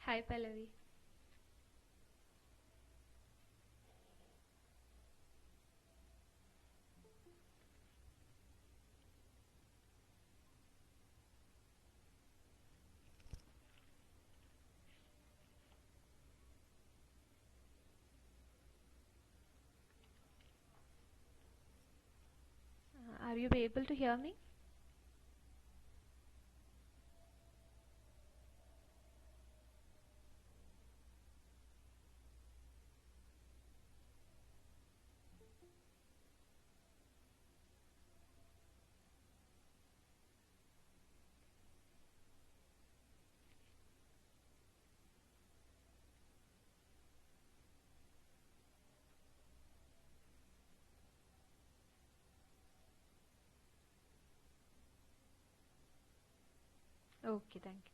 Hi Pallavi. Are you able to hear me? Okay, thank you.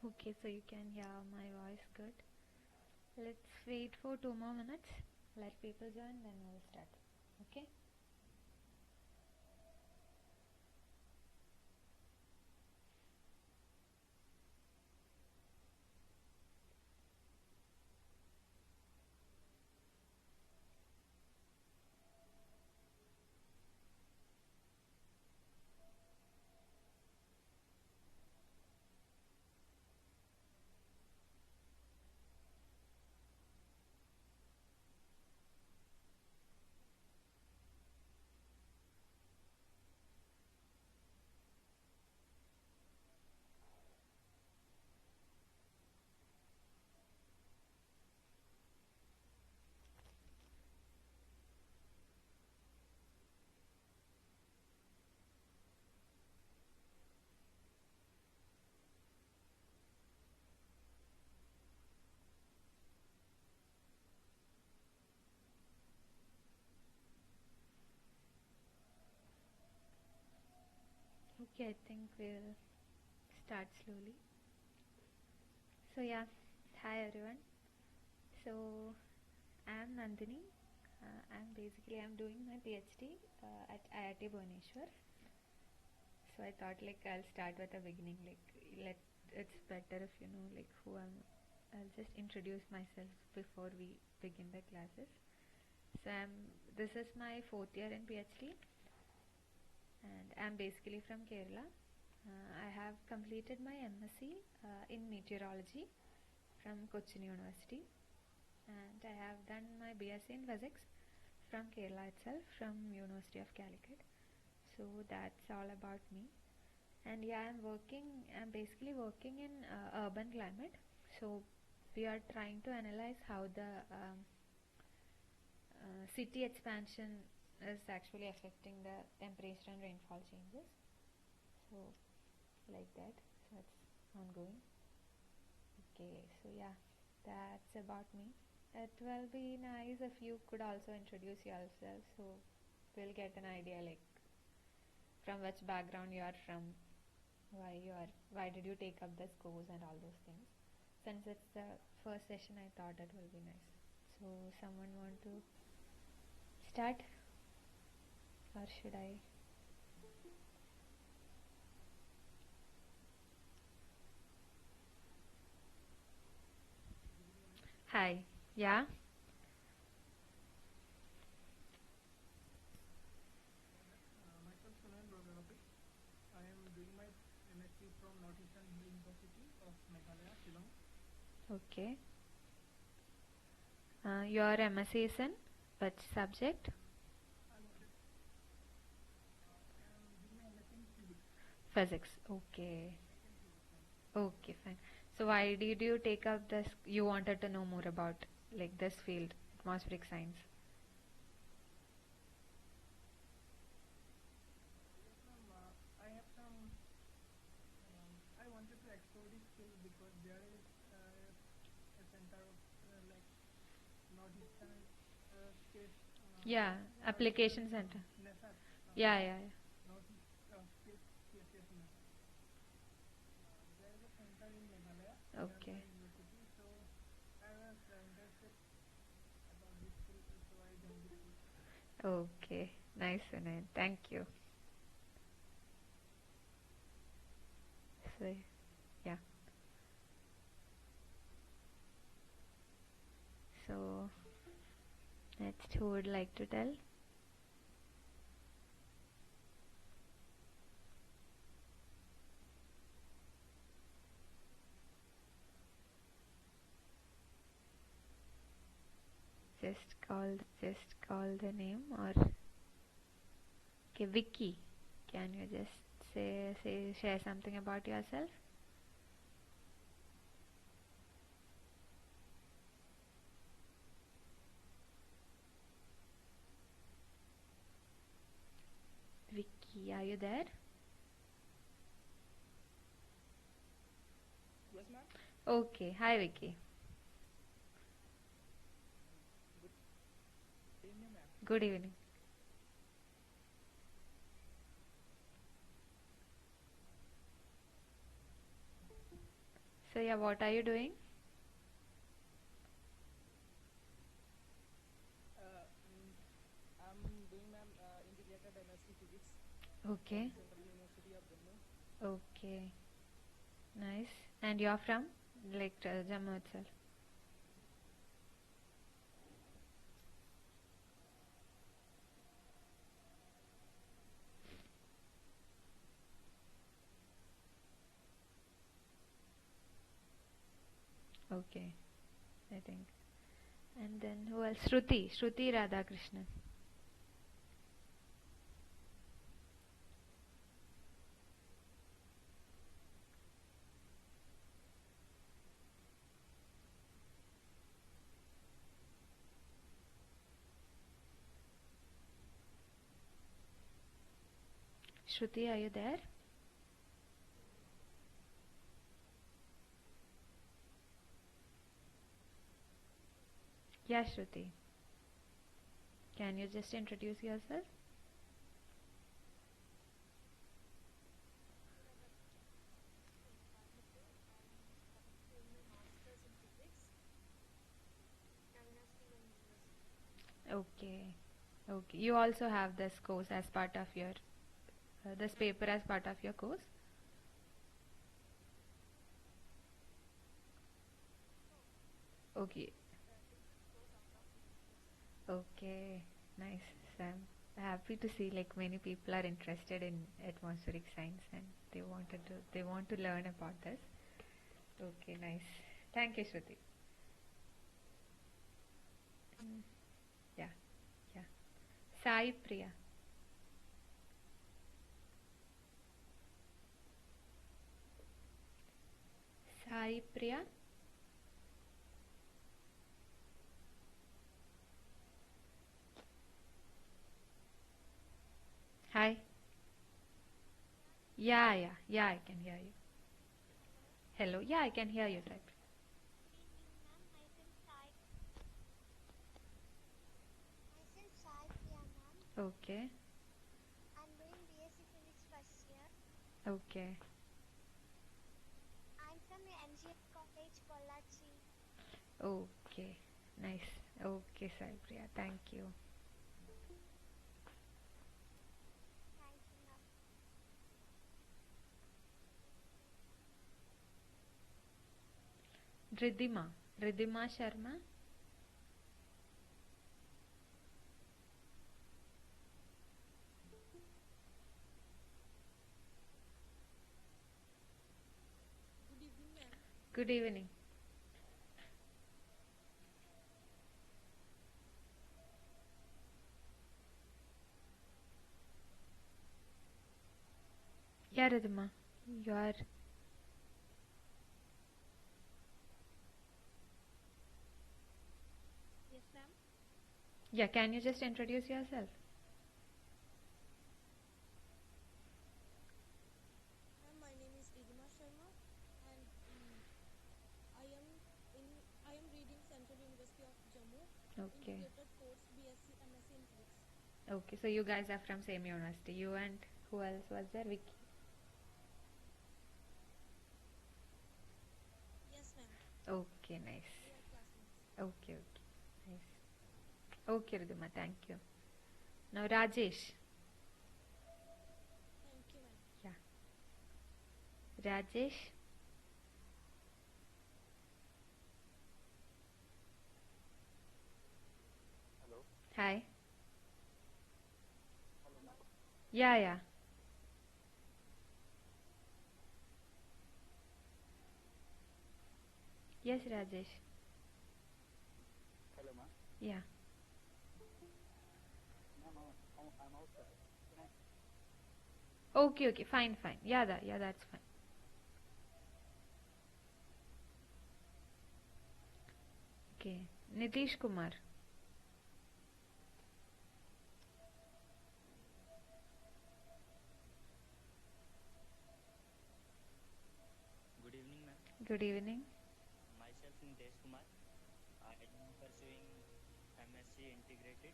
Okay, so you can hear my voice good. Let's wait for 2 more minutes. Let people join, then we'll start. Okay? Okay, I think we'll start slowly. So yeah, hi everyone. So I'm Nandini. I'm doing my PhD at IIT Bhubaneswar. So I thought like I'll start with a beginning. Let it's better if you know like who I'm. I'll just introduce myself before we begin the classes. So this is my fourth year in PhD, and I'm basically from Kerala. I have completed my MSc in meteorology from Cochin University, and I have done my BSc in physics from Kerala itself, from University of Calicut. So that's all about me. And yeah, I'm basically working in urban climate. So we are trying to analyze how the city expansion is actually affecting the temperature and rainfall changes. So like that. So it's ongoing. Okay, so yeah, that's about me. It will be nice if you could also introduce yourself, so we'll get an idea like from which background you are from, why did you take up this course and all those things. Since it's the first session, I thought it will be nice. So someone want to start, or should I? Hi. Yeah. Myself Sunan Rogapi. I am doing my MSc from Northeastern University of Meghalaya, Shillong. Okay. Your MSc is in which subject? I'm doing my MSc in physics. Physics. Okay. Second physics science. Okay, fine. So why did you take up this? You wanted to know more about like this field, atmospheric science. Yes, ma'am. I have some. I wanted to explore this field because there is a center of like Northeastern Space. Yeah, Northeastern application center. NASA. Yeah, yeah, Northeast Space. Yes, yes, ma'am. There is a center in Meghalaya yeah. near my Okay. university, so I was interested about this field, so I joined this field. Okay. Nice, Sunil. Thank you. So, yeah. So, next, who would like to tell? Just call the name or okay, Vicky. Can you just share something about yourself? Vicky, are you there? Yes, ma'am. Okay. Hi, Vicky. Good evening, ma'am. Good evening. So, yeah, what are you doing? I'm doing, ma'am, integrated MSc Physics from Okay. Central University of Jammu. Okay. Nice. And you're from? Like Jammu itself. Okay. I think. And then who else? Shruti Radhakrishnan. Shruti, are you there? Yeah, Shruti. Can you just introduce yourself? Okay. Okay. You also have this course as part of your this paper as part of your course? Okay. Okay. Nice. So I'm happy to see like many people are interested in atmospheric science and they want to learn about this. Okay, nice. Thank you, Shruti. Mm, yeah, yeah. Sai Priya. Sai Priya. Hi. Yeah, yeah, yeah, I can hear you. Hello. Yeah, I can hear you type. Myself Sai Priya ma'am. Okay. I'm doing BSc Physics first year. Okay. I'm from MGM College, Pollachi. Okay. Nice. Okay, Sai Priya. Thank you. Thank you ma'am. Ridhima. Ridhima Sharma. Good evening, ma'am. Good evening. Yeah, Ridhima, you are. Yes, ma'am. Yeah, can you just introduce yourself? Ma'am, my name is Ridhima Sharma, and I am reading Central University of Jammu, Okay. integrated course BSc MSc in Physics. Okay, so you guys are from same university. You and who else was there? Vicky. Yes, ma'am. Okay, nice. We are classmates. Okay, okay, nice. Okay, Ridhima, thank you. Now Rajesh. Thank you, ma'am. Yeah. Rajesh. Hello. Hi. Hello, ma'am. Yeah, yeah. Yes, Rajesh. Hello, ma'am. Yeah. Ma'am, I'm outside. Can I? Okay, okay, fine, fine. Yeah, that's fine. Okay. Nitish Kumar. Good evening, ma'am. Good evening. Myself Nitesh Kumar. I am pursuing MSc Integrated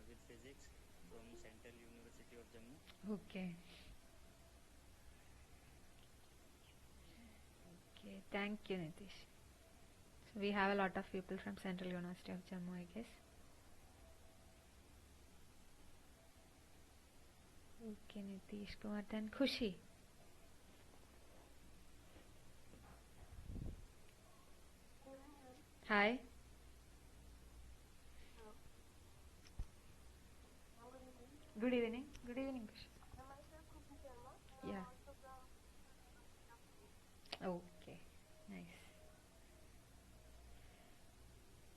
with Physics from Central University of Jammu. Okay. Okay, thank you, Nitish. So we have a lot of people from Central University of Jammu, I guess. Okay, Nitish Kumar. Then Khushi. Hi. Good evening. Good evening, Khushi. Yeah. Okay. Nice.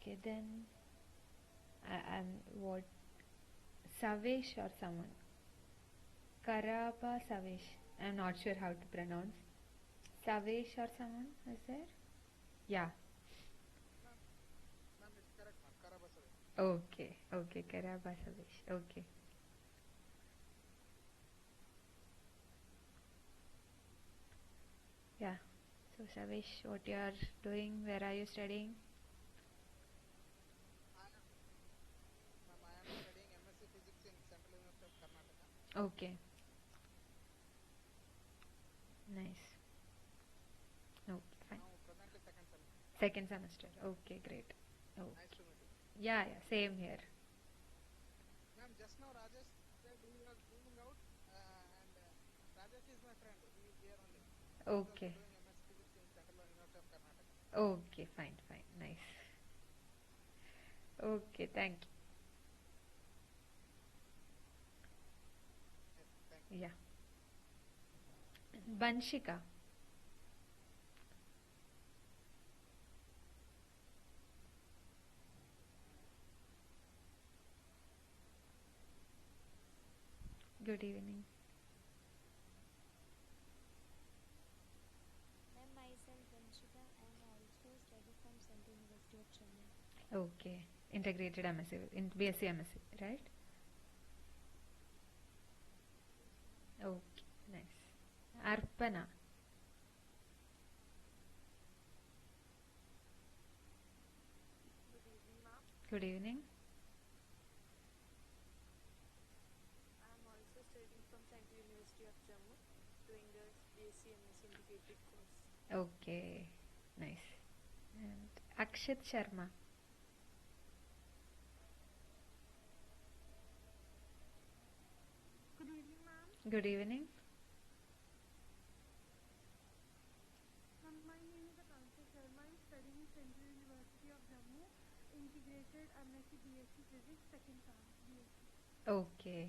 Okay, then I'm what? Savesh or someone? Karaba Savesh. I'm not sure how to pronounce. Savesh or someone is there? Yeah. Ma'am, ma'am, it's correct, ma'am. Karabasare. Okay. Okay. Karaba Savesh. Okay. Yeah. So Savesh, what you are doing? Where are you studying? Ma'am, I am studying MSc Physics in Central University of Karnataka. Okay. Nice. Okay, fine. Now, presently second semester. Second semester. Okay, great. Oh. Nice to meet you. Yeah, yeah, same here. Ma'am, just now Rajesh said he was moving out, and Rajesh is my friend. He is here only. He is also Okay. doing MSc Physics in Central University of Karnataka. Okay, fine, fine. Nice. Okay, thank Yes, thank you. you. Yeah. Banshika. Good evening. Ma'am, myself Vanshika. I am also study from Central University of Jammu. Okay. Integrated MSc, in BSc MSc, right? Okay, nice. Arpana. Good evening, ma'am. Good evening. I am also studying from Central University of Jammu, doing the BSc MSc integrated course. Okay, nice. And Akshit Sharma. Good evening, ma'am. Good evening. My name is Akansha Sharma. I am studying in Central started MSc BSc Physics second term BSc. Okay,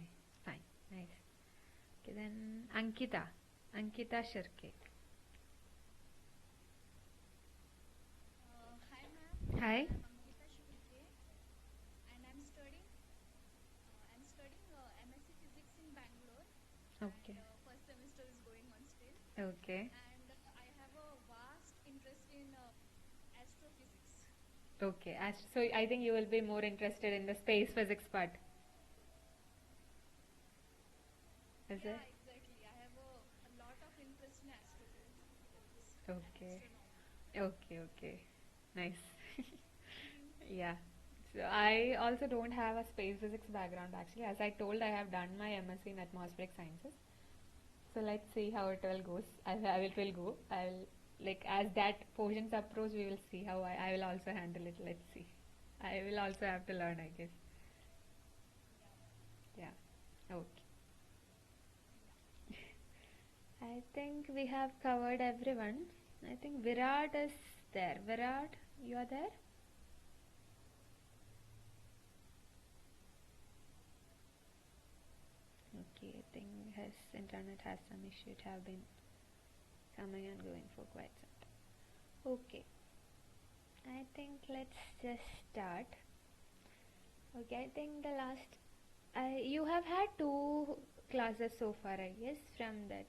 fine, nice. Okay, then Ankita Shirke. Hi ma'am, Hi. I'm Ankita Shukike and I'm studying MSc Physics in Bangalore Okay. and first semester is going on still Okay. and I have a vast interest in astrophysics. Okay. So I think you will be more interested in the space physics part. Is Yeah, it? exactly. I have a lot of interest in astrophysics Okay. and astronomy. Okay. Nice. Yeah. So I also don't have a space physics background actually. As I told, I have done my MSc in atmospheric sciences. So let's see how it will goes. How it will go. I'll like as that portions approach, we will see how I will also handle it. Let's see. I will also have to learn, I guess. Yeah, Yeah. Okay. I think we have covered everyone. I think Virat is there. Virat, you are there? Okay, I think his internet has some issue. It have been coming and going for quite some time. Okay, I think let's just start. Okay, I think the last you have had 2 classes so far, I guess, from that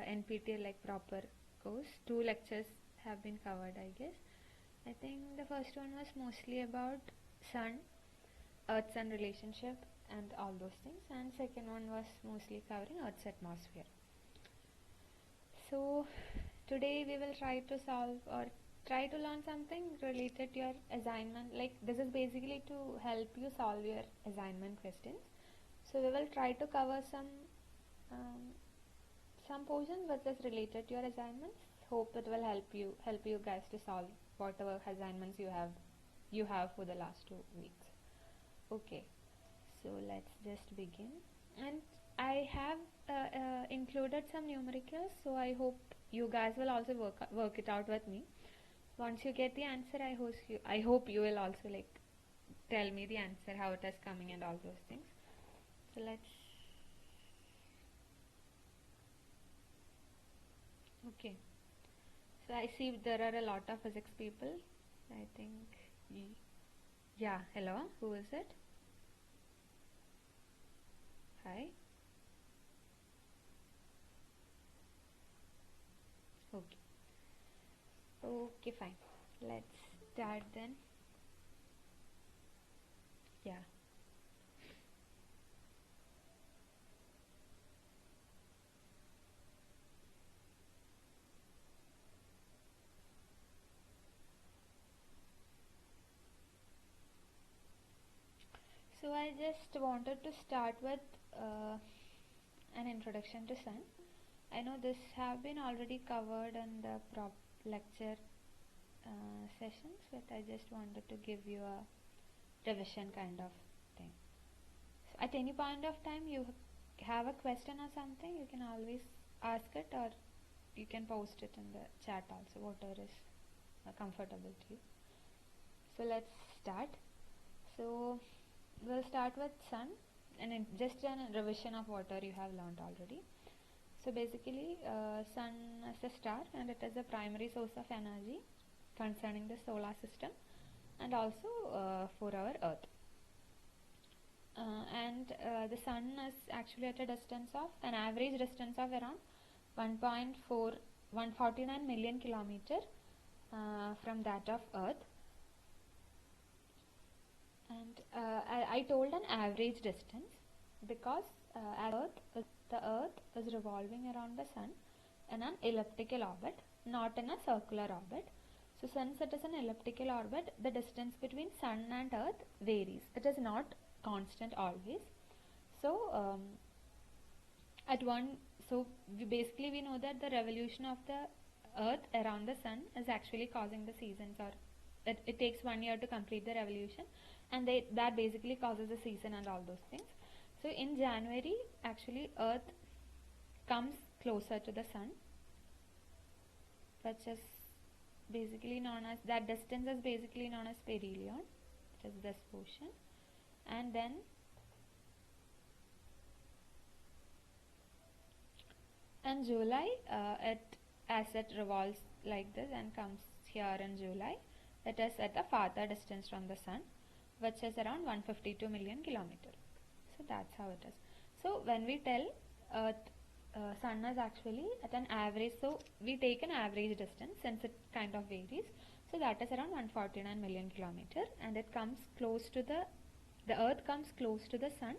NPTEL like proper course. 2 lectures have been covered, I guess. I think the first one was mostly about sun, Earth-Sun relationship, and all those things, and second one was mostly covering Earth's atmosphere. So today we will try to solve or try to learn something related to your assignment. Like this is basically to help you solve your assignment questions. So we will try to cover some portions which is related to your assignments. Hope it will help you guys to solve whatever assignments you have for the last 2 weeks. Okay, so let's just begin. And I have included some numericals, so I hope you guys will also work it out with me. Once you get the answer, I hope you will also like tell me the answer, how it is coming, and all those things. So let's. Okay. So I see there are a lot of physics people. I think. Yeah. Hello. Who is it? Hi. Okay. Okay, fine. Let's start then. Yeah. So I just wanted to start with an introduction to sun. I know this have been already covered in the prop lecture sessions, but I just wanted to give you a revision kind of thing. So at any point of time you have a question or something, you can always ask it, or you can post it in the chat also, whatever is comfortable to you. So let's start. So we'll start with sun, and just a revision of whatever you have learned already. So basically sun is a star and it is a primary source of energy concerning the solar system and also for our earth. And the sun is actually at a distance of an average distance of around 149 million kilometer from that of earth. And I told an average distance because the earth is revolving around the sun in an elliptical orbit, not in a circular orbit. So since it is an elliptical orbit, the distance between sun and earth varies. It is not constant always. So we know that the revolution of the earth around the sun is actually causing the seasons, or it takes 1 year to complete the revolution, and that basically causes the season and all those things. So in January actually earth comes closer to the sun, which is basically known as, that distance is basically known as perihelion. that is this portion, and then in July as it revolves like this and comes here in July, it is at a farther distance from the sun, which is around 152 million kilometers. So that's how it is. So when we tell Earth, sun is actually at an average, so we take an average distance since it kind of varies. So that is around 149 million kilometers, and it comes close to the Earth comes close to the sun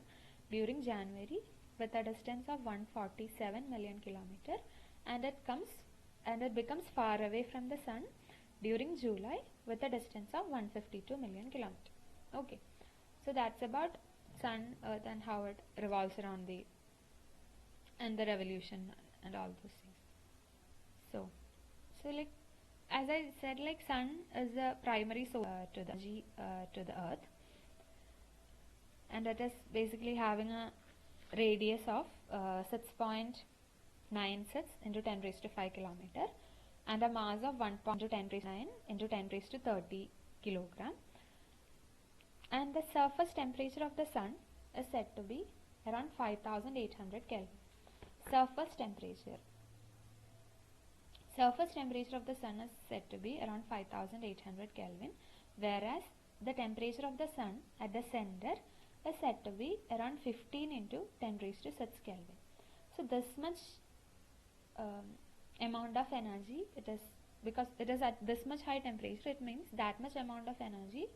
during January with a distance of 147 million kilometers, and it becomes far away from the sun during July with a distance of 152 million kilometers. Okay, so that's about sun, earth, and how it revolves around and the revolution and all those things. So like as I said, like sun is the primary source to the energy to the earth, and it is basically having a radius of 6.96 into 10 raised to 5 kilometer and a mass of 1.10 raised to 9 into 10 raised to 30 kilogram. And the surface temperature of the sun is said to be around 5800 Kelvin. Surface temperature of the sun is said to be around 5800 Kelvin, whereas the temperature of the sun at the center is said to be around 15 into 10 raised to 6 Kelvin. So this much amount of energy, it is because it is at this much high temperature, it means that much amount of energy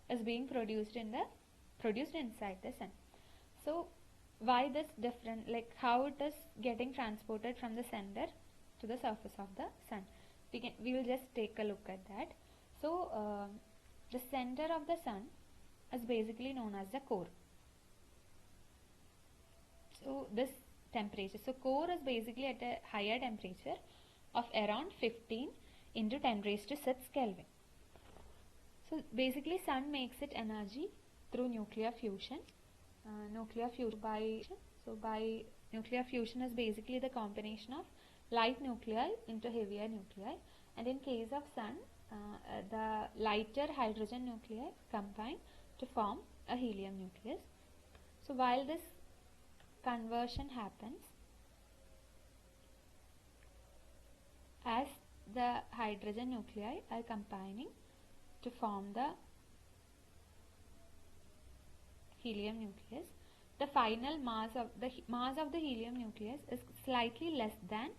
is being produced inside the sun. So why this different, like how it is getting transported from the center to the surface of the sun? We will just take a look at that. So the center of the sun is basically known as the core. So this temperature, so core is basically at a higher temperature of around 15 into 10 raised to 6 Kelvin. So basically sun makes its energy through nuclear fusion. By nuclear fusion is basically the combination of light nuclei into heavier nuclei, and in case of sun, the lighter hydrogen nuclei combine to form a helium nucleus. So while this conversion happens, as the hydrogen nuclei are combining to form the helium nucleus, the final mass of the helium nucleus is slightly less than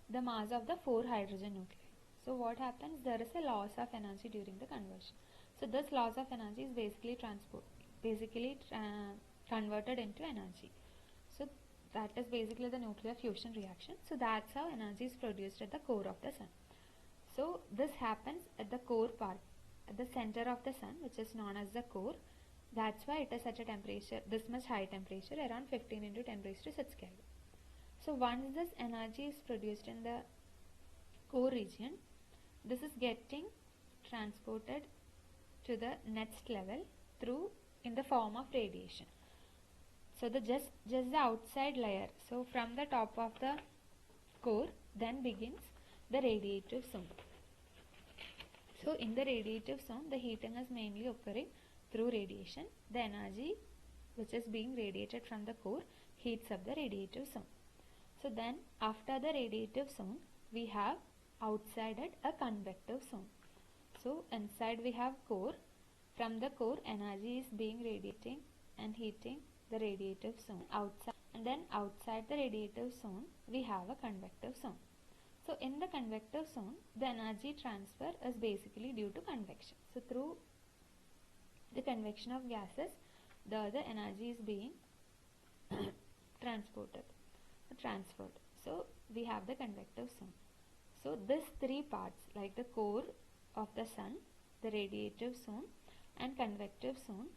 the mass of the 4 hydrogen nuclei. So what happens? There is a loss of energy during the conversion. So this loss of energy is basically converted into energy. So that is basically the nuclear fusion reaction. So that's how energy is produced at the core of the sun. So this happens at the core part, at the center of the sun, which is known as the core. That's why it is at a temperature, this much high temperature, around 15 into 10 raised to 6 Kelvin. So once this energy is produced in the core region, this is getting transported to the next level in the form of radiation. So just the outside layer, so from the top of the core then begins the radiative zone. So in the radiative zone, the heating is mainly occurring through radiation. The energy which is being radiated from the core heats up the radiative zone. So then after the radiative zone, we have outside it a convective zone. So inside we have core. From the core, energy is being radiating and heating the radiative zone outside, and then outside the radiative zone we have a convective zone. So in the convective zone, the energy transfer is basically due to convection. So through the convection of gases, the energy is being transferred. So we have the convective zone. So these three parts, like the core of the sun, the radiative zone and convective zone,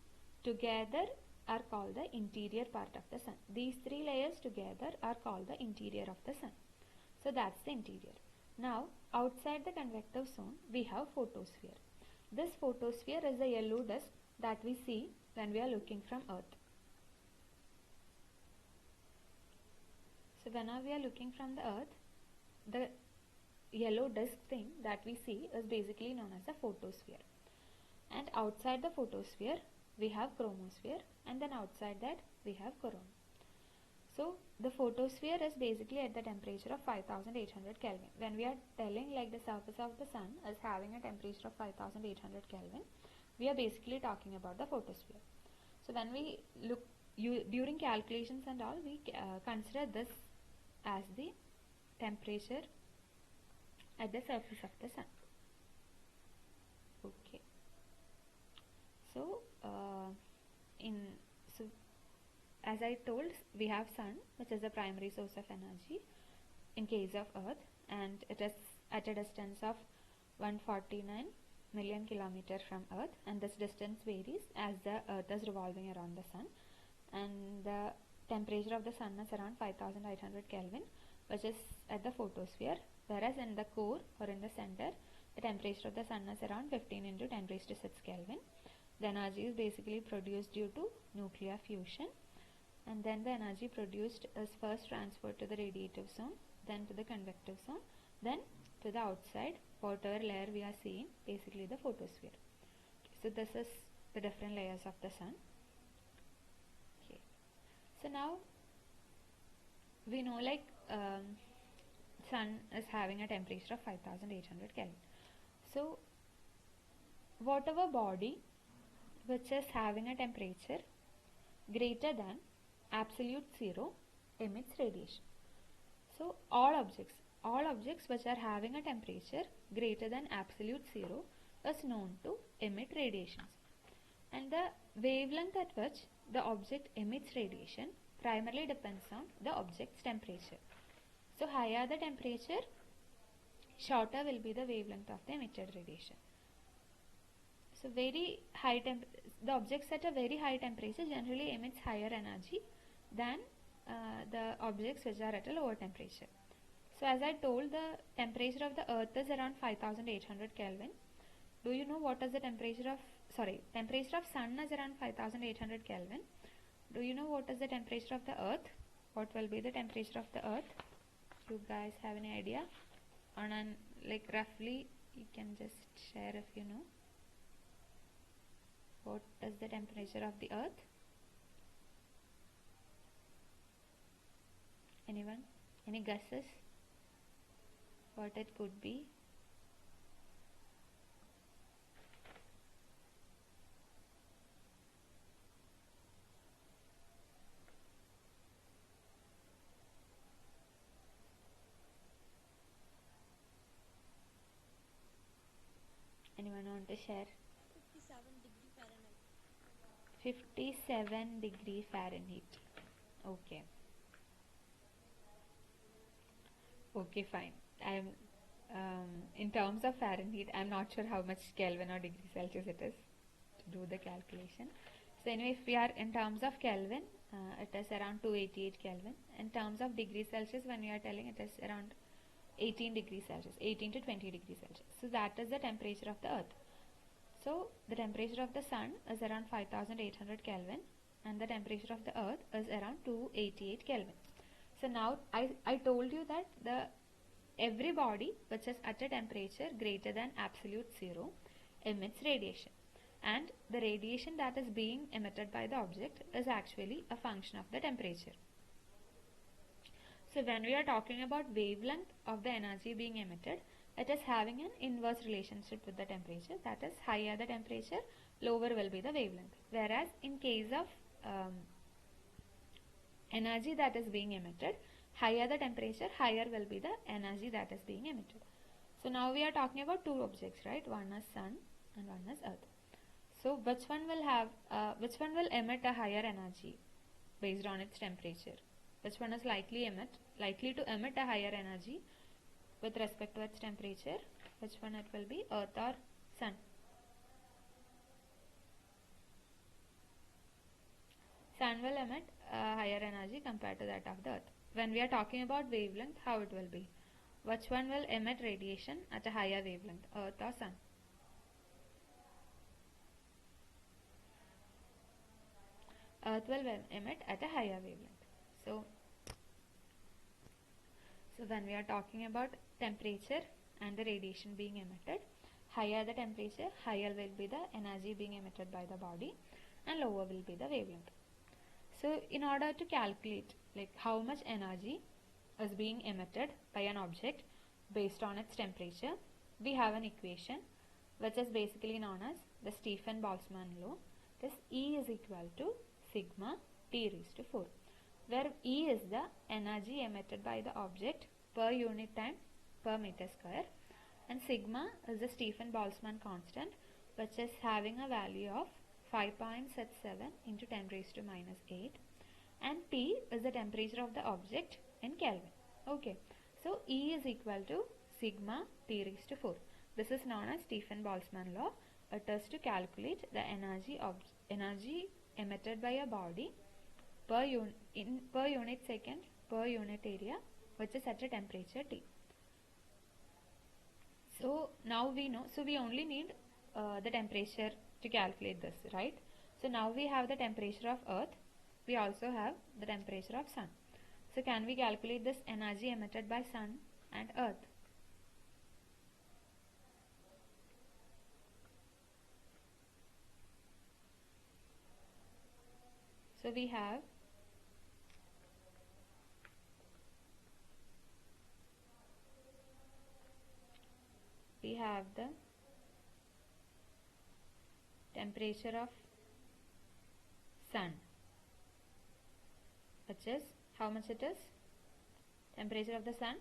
together are called the interior part of the sun. These three layers together are called the interior of the sun. So that's the interior. Now outside the convective zone we have photosphere. This photosphere is the yellow disk that we see when we are looking from Earth. So whenever we are looking from the Earth, the yellow disk thing that we see is basically known as the photosphere. and outside the photosphere we have chromosphere, and then outside that we have corona. So the photosphere is basically at the temperature of 5800 Kelvin. When we are telling like the surface of the sun is having a temperature of 5800 Kelvin, we are basically talking about the photosphere. So when we look during calculations and all, we consider this as the temperature at the surface of the sun. Okay. So as I told, we have sun, which is the primary source of energy in case of earth, and it is at a distance of 149 million kilometers from earth, and this distance varies as the earth is revolving around the sun, and the temperature of the sun is around 5800 Kelvin, which is at the photosphere, whereas in the core or in the center the temperature of the sun is around 15 into 10 raised to 6 Kelvin. The energy is basically produced due to nuclear fusion, and then the energy produced is first transferred to the radiative zone, then to the convective zone, then to the outside, whatever layer we are seeing, basically the photosphere. So this is the different layers of the sun. Okay. So now we know like sun is having a temperature of 5800 Kelvin. So whatever body which is having a temperature greater than absolute zero emits radiation. So all objects which are having a temperature greater than absolute zero is known to emit radiations, and the wavelength at which the object emits radiation primarily depends on the object's temperature. So higher the temperature, shorter will be the wavelength of the emitted radiation. So very high the objects at a very high temperature generally emits higher energy than the objects which are at a lower temperature. So as I told, the temperature of the earth is around 5800 Kelvin. Do you know what is the temperature of sun is around 5800 Kelvin. Do you know what is the temperature of the earth? What will be the temperature of the earth? You guys have any idea? On an like roughly you can just share if you know. What is the temperature of the earth? Anyone? Any guesses? What it could be? Anyone want to share? 57 degree Fahrenheit. Okay. Okay, fine. I'm in terms of Fahrenheit, I'm not sure how much Kelvin or degree Celsius it is to do the calculation. So anyway, if we are in terms of Kelvin, it is around 288 Kelvin. In terms of degree Celsius, when we are telling, it is around 18 degrees Celsius, 18 to 20 degrees Celsius. So that is the temperature of the earth. So the temperature of the sun is around 5800 Kelvin, and the temperature of the earth is around 288 Kelvin. So now I told you that every body which is at a temperature greater than absolute zero emits radiation, and the radiation that is being emitted by the object is actually a function of the temperature. So when we are talking about wavelength of the energy being emitted, it is having an inverse relationship with the temperature, that is higher the temperature, lower will be the wavelength. Whereas in case of energy that is being emitted, higher the temperature, higher will be the energy that is being emitted. So now we are talking about two objects, right? One is sun and one is earth. So which one will emit a higher energy based on its temperature? Which one is likely to emit a higher energy with respect to its temperature? Which one it will be, earth or sun? Sun will emit a higher energy compared to that of the earth. When we are talking about wavelength, how it will be? Which one will emit radiation at a higher wavelength, earth or sun? Earth will emit at a higher wavelength. So when we are talking about temperature and the radiation being emitted, higher the temperature, higher will be the energy being emitted by the body, and lower will be the wavelength. So in order to calculate like how much energy is being emitted by an object based on its temperature, we have an equation which is basically known as the Stefan-Boltzmann law. This E is equal to sigma T raised to 4, where E is the energy emitted by the object per unit time per meter square, and sigma is the Stefan-Boltzmann constant, which is having a value of 5.67 into 10 raised to minus 8, and T is the temperature of the object in Kelvin. Okay, so E is equal to sigma T raised to 4. This is known as Stefan-Boltzmann law. It is to calculate the energy emitted by a body per unit second per unit area, which is at a temperature T. So now we know, so we only need the temperature to calculate this, right? So now we have the temperature of Earth, we also have the temperature of Sun. So can we calculate this energy emitted by Sun and Earth? So we have the temperature of Sun, which is how much it is? Temperature of the Sun,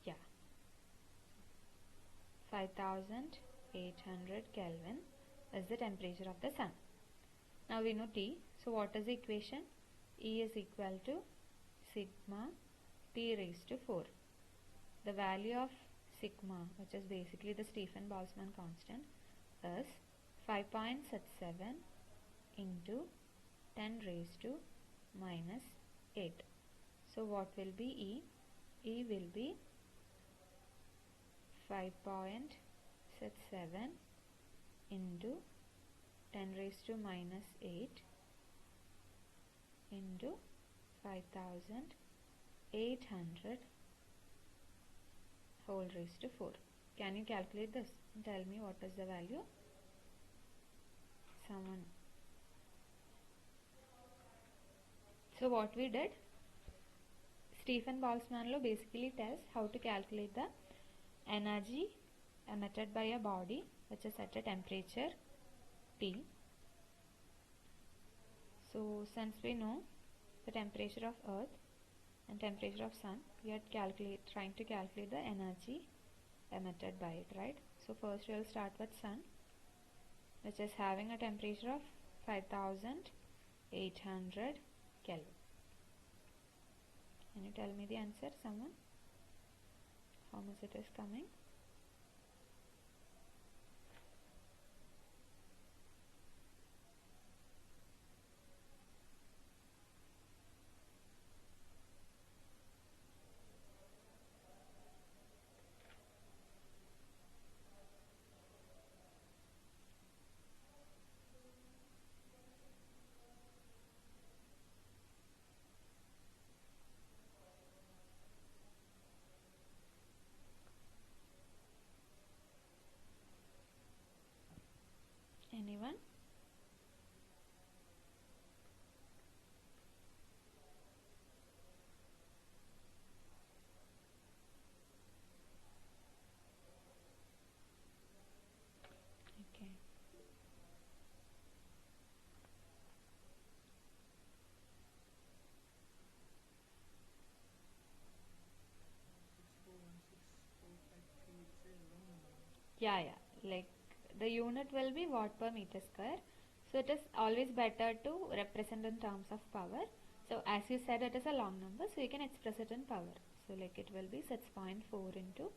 yeah, 5800 Kelvin is the temperature of the Sun. Now we know T, so what is the equation? E is equal to sigma T raised to 4. The value of sigma, which is basically the Stefan-Boltzmann constant, is 5.67 into 10 raised to minus 8. So what will be E? E will be 5.67 into 10 raised to minus 8 into 5800 whole raised to 4. Can you calculate this and tell me what is the value? Someone. So what we did, Stefan-Boltzmann law basically tells how to calculate the energy emitted by a body which is at a temperature T. So since we know the temperature of Earth and temperature of Sun, we are trying to calculate the energy emitted by it, right? So first we will start with Sun, which is having a temperature of 5800 Kelvin. Can you tell me the answer, someone? How much it is coming? Anyone? Okay. Yeah, like the unit will be watt per meter square. So it is always better to represent in terms of power. So as you said, it is a long number, so you can express it in power. So like it will be 6.4 into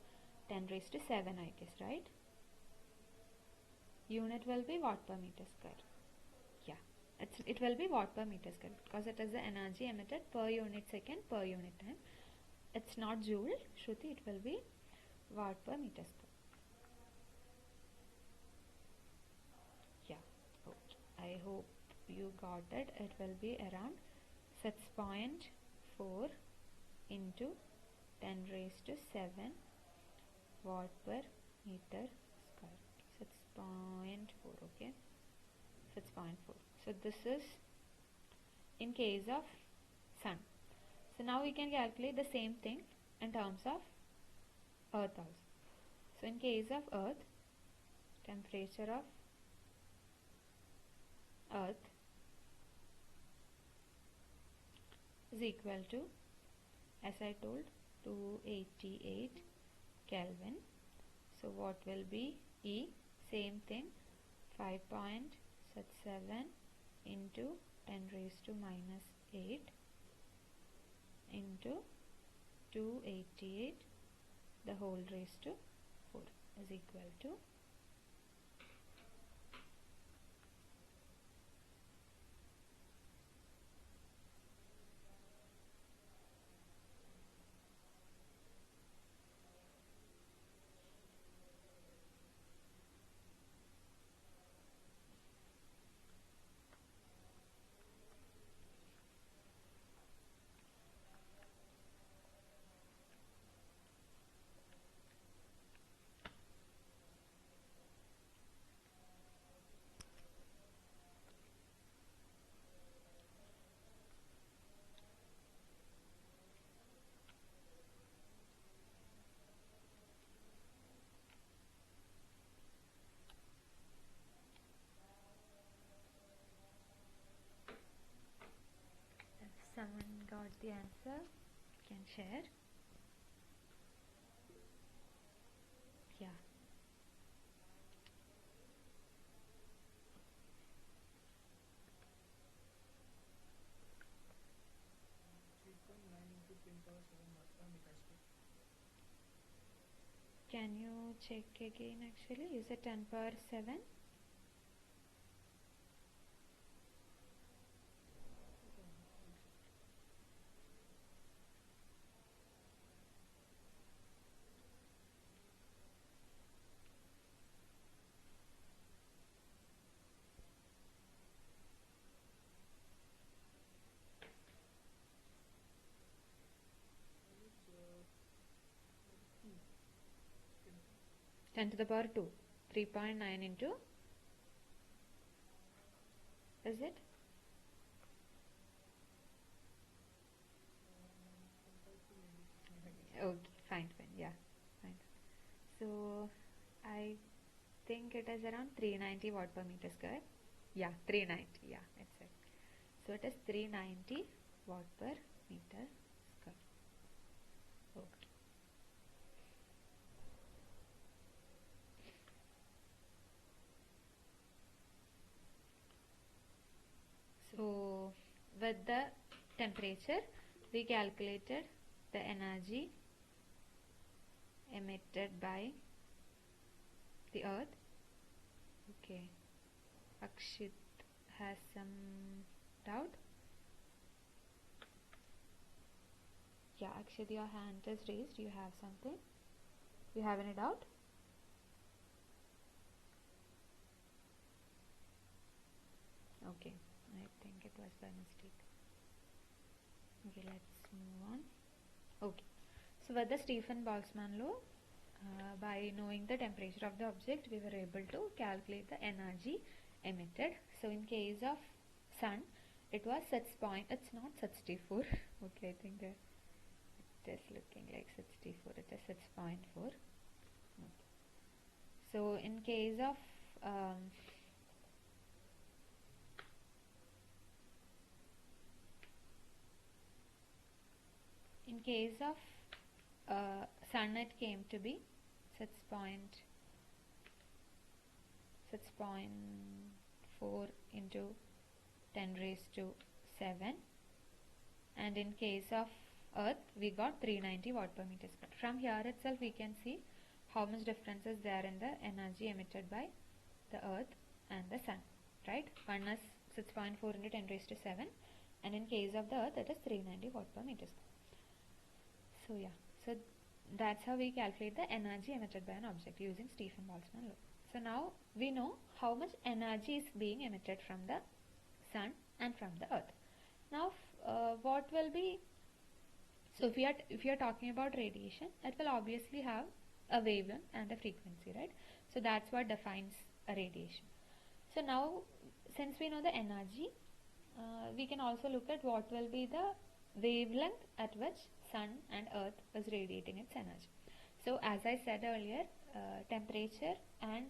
10 raised to 7, I guess, right? Unit will be watt per meter square. Yeah, it will be watt per meter square because it is the energy emitted per unit second per unit time. It's not joule, Shruti, it will be watt per meter square. I hope you got it. It will be around 6.4 into 10 raised to 7 watt per meter square. So it's 0.4, okay? So it's 0.4. So this is in case of sun. So now we can calculate the same thing in terms of earth also. So in case of earth, temperature of earth is equal to, as I told, 288 Kelvin. So what will be E? Same thing, 5.7 into 10 raised to minus 8 into 288 the whole raised to 4 is equal to if someone got the answer, can share. Yeah. into 10 power 7 watt per meter square. Can you check again actually? Is it 10 power 7? It's 10 to the power 2. 3.9 into, is it? Okay, fine, yeah, fine. So I think it is around 390 watt per meter square. Yeah, 390, yeah, exactly. So it is 390 watt per meter square. Okay. So with the temperature, we calculated the energy emitted by the earth. Okay, Akshit has some doubt. Yeah, Akshit, your hand is raised. You have something? You have any doubt? Okay, I think it was by mistake. Okay, let's move on. Okay, so with the Stephen Boltzmann law, by knowing the temperature of the object, we were able to calculate the energy emitted. So in case of sun, it was it's not 64. Okay, I think it is looking like 64. It is 6.4. Okay. So in case of sun, it came to be 6.4 into 10 raised to 7, and in case of earth we got 390 watt per meter square. From here itself we can see how much difference is there in the energy emitted by the earth and the sun, right? One is 6.4 into 10 raised to 7, and in case of the earth it is 390 watt per meter square. So yeah, so that's how we calculate the energy emitted by an object using Stephen Boltzmann law. So now we know how much energy is being emitted from the sun and from the earth. Now what will be, So if you are talking about radiation, it will obviously have a wavelength and a frequency, right? So that's what defines a radiation. So now, since we know the energy, we can also look at what will be the wavelength at which sun and earth is radiating its energy. So as I said earlier, temperature and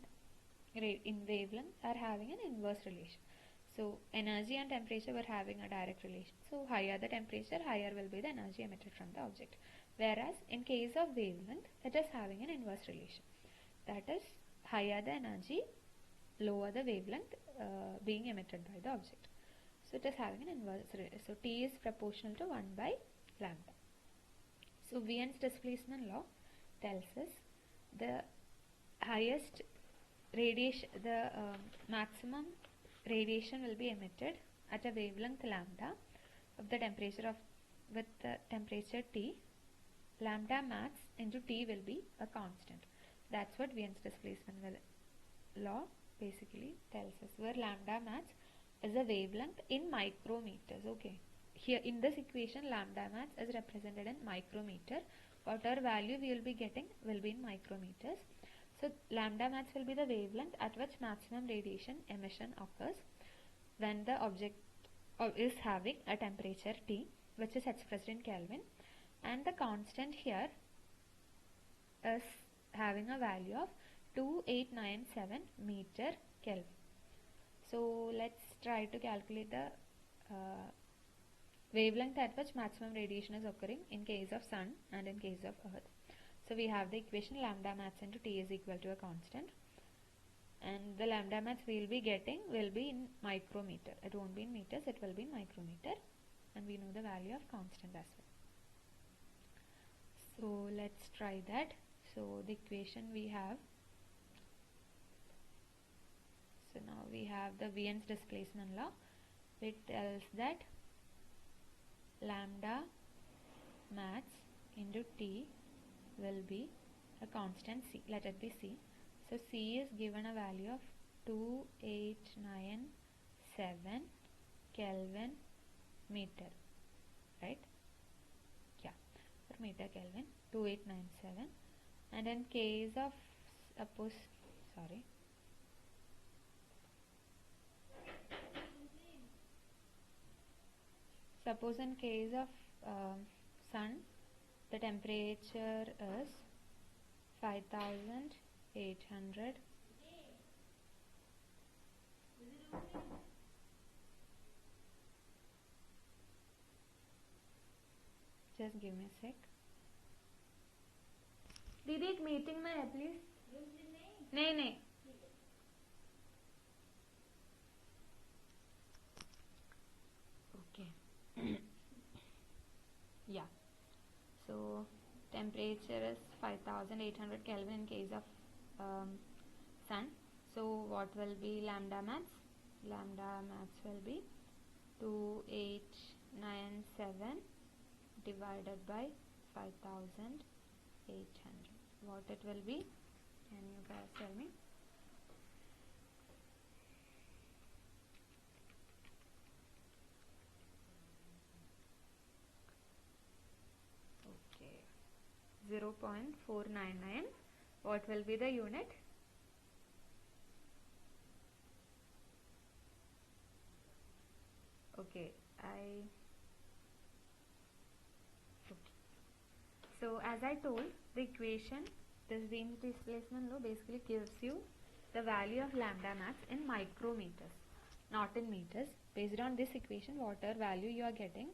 in wavelength are having an inverse relation. So energy and temperature were having a direct relation. So higher the temperature, higher will be the energy emitted from the object. Whereas in case of wavelength, it is having an inverse relation. That is, higher the energy, lower the wavelength being emitted by the object. So it is having an inverse relation. So T is proportional to 1 by lambda. So Wien's displacement law tells us the highest radiation, the maximum radiation will be emitted at a wavelength lambda of the temperature of with the temperature T. Lambda max into T will be a constant. That's what Wien's displacement law basically tells us, where lambda max is a wavelength in micrometers. Okay, here in this equation lambda max is represented in micrometer. Whatever value we will be getting will be in micrometers. So lambda max will be the wavelength at which maximum radiation emission occurs when the object is having a temperature T, which is expressed in Kelvin, and the constant here is having a value of 2897 meter Kelvin. So let's try to calculate the wavelength at which maximum radiation is occurring in case of sun and in case of earth. So we have the equation lambda max into T is equal to a constant, and the lambda max we will be getting will be in micrometer. It won't be in meters, it will be in micrometer, and we know the value of constant as well. So let's try that. So the equation we have, so now we have the Wien's displacement law, which tells that lambda max into T will be a constant C. Let it be C. So C is given a value of 2897 Kelvin meter, right? Yeah, per meter Kelvin, 2897. And in case of suppose in case of sun, the temperature is 5800 . Just give me a sec. दीदी एक meeting में है please. नहीं. Okay. Yeah. So temperature is 5800 Kelvin in case of sun. So what will be lambda max? Lambda max will be 2897 divided by 5800. What it will be? Can you guys tell me? Okay, 0.499. What will be the unit? Okay, so as I told, the equation, this Wien's displacement law basically gives you the value of lambda max in micrometers, not in meters. Based on this equation, whatever value you are getting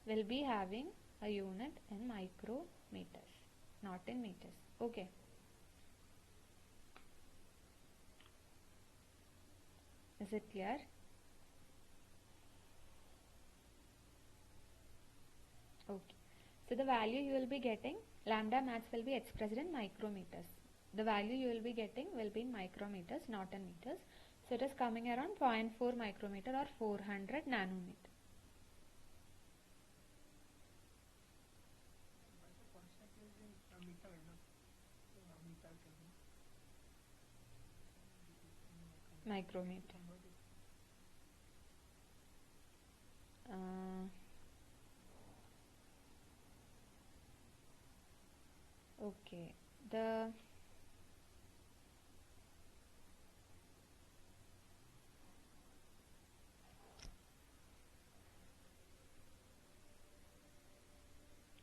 will be having a unit in micrometers, not in meters. Okay. Is it clear? Okay. So the value you will be getting, lambda max will be expressed in micrometers. The value you will be getting will be in micrometers, not in meters. So it is coming around 0.4 micrometer or 400 nanometer. Micrometer. Okay, the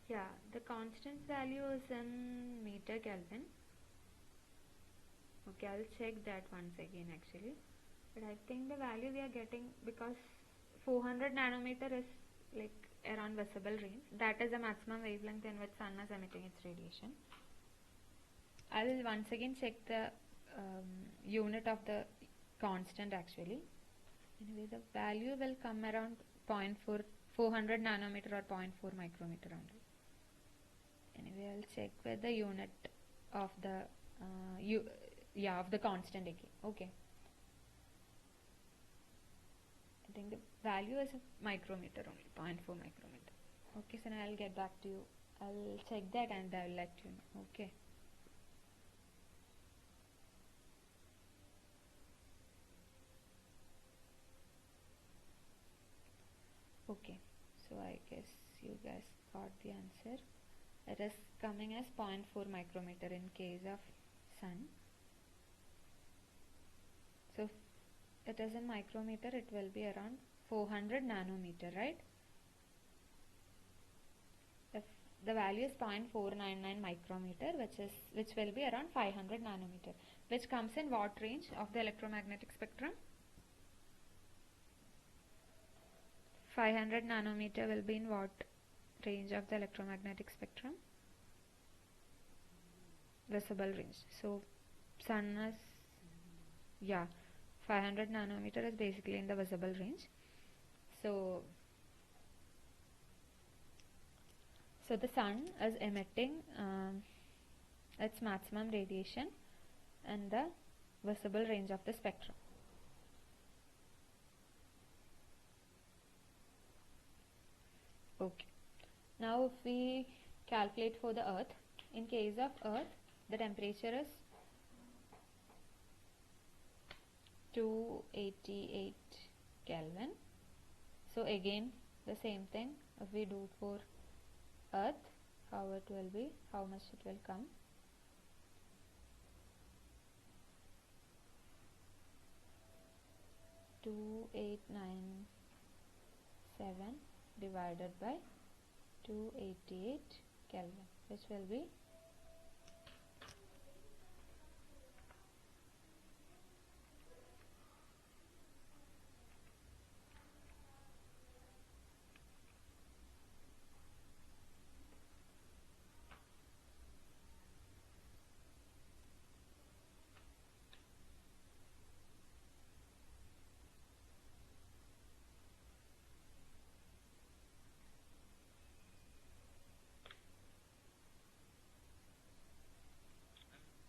yeah, the constant value is in meter Kelvin. Okay, I'll check that once again actually. But I think the value we are getting, because 400 nanometer is like around visible range. That is the maximum wavelength in which sun is emitting its radiation. I will once again check the unit of the constant actually. Anyway, the value will come around 0.4, 400 nanometer or 0.4 micrometer only. Anyway, I'll check with the unit of the of the constant again. Okay. I think the value is a micrometer only, 0.4 micrometer. Okay, so now I'll get back to you. I'll check that and I'll let you know. Okay. Okay, so I guess you guys got the answer. It is coming as 0.4 micrometer in case of sun. So if it is in micrometer, it will be around 400 nanometer, right? If the value is 0.499 micrometer, which will be around 500 nanometer, which comes in what range of the electromagnetic spectrum? 500 nanometer will be in what range of the electromagnetic spectrum? Visible range. So sun is, yeah, 500 nanometer is basically in the visible range. So the sun is emitting its maximum radiation in the visible range of the spectrum. Okay. Now if we calculate for the earth, in case of earth, the temperature is 288 Kelvin. So again the same thing, if we do for earth, how it will be, how much it will come. Two 897 divided by 288 Kelvin, which will be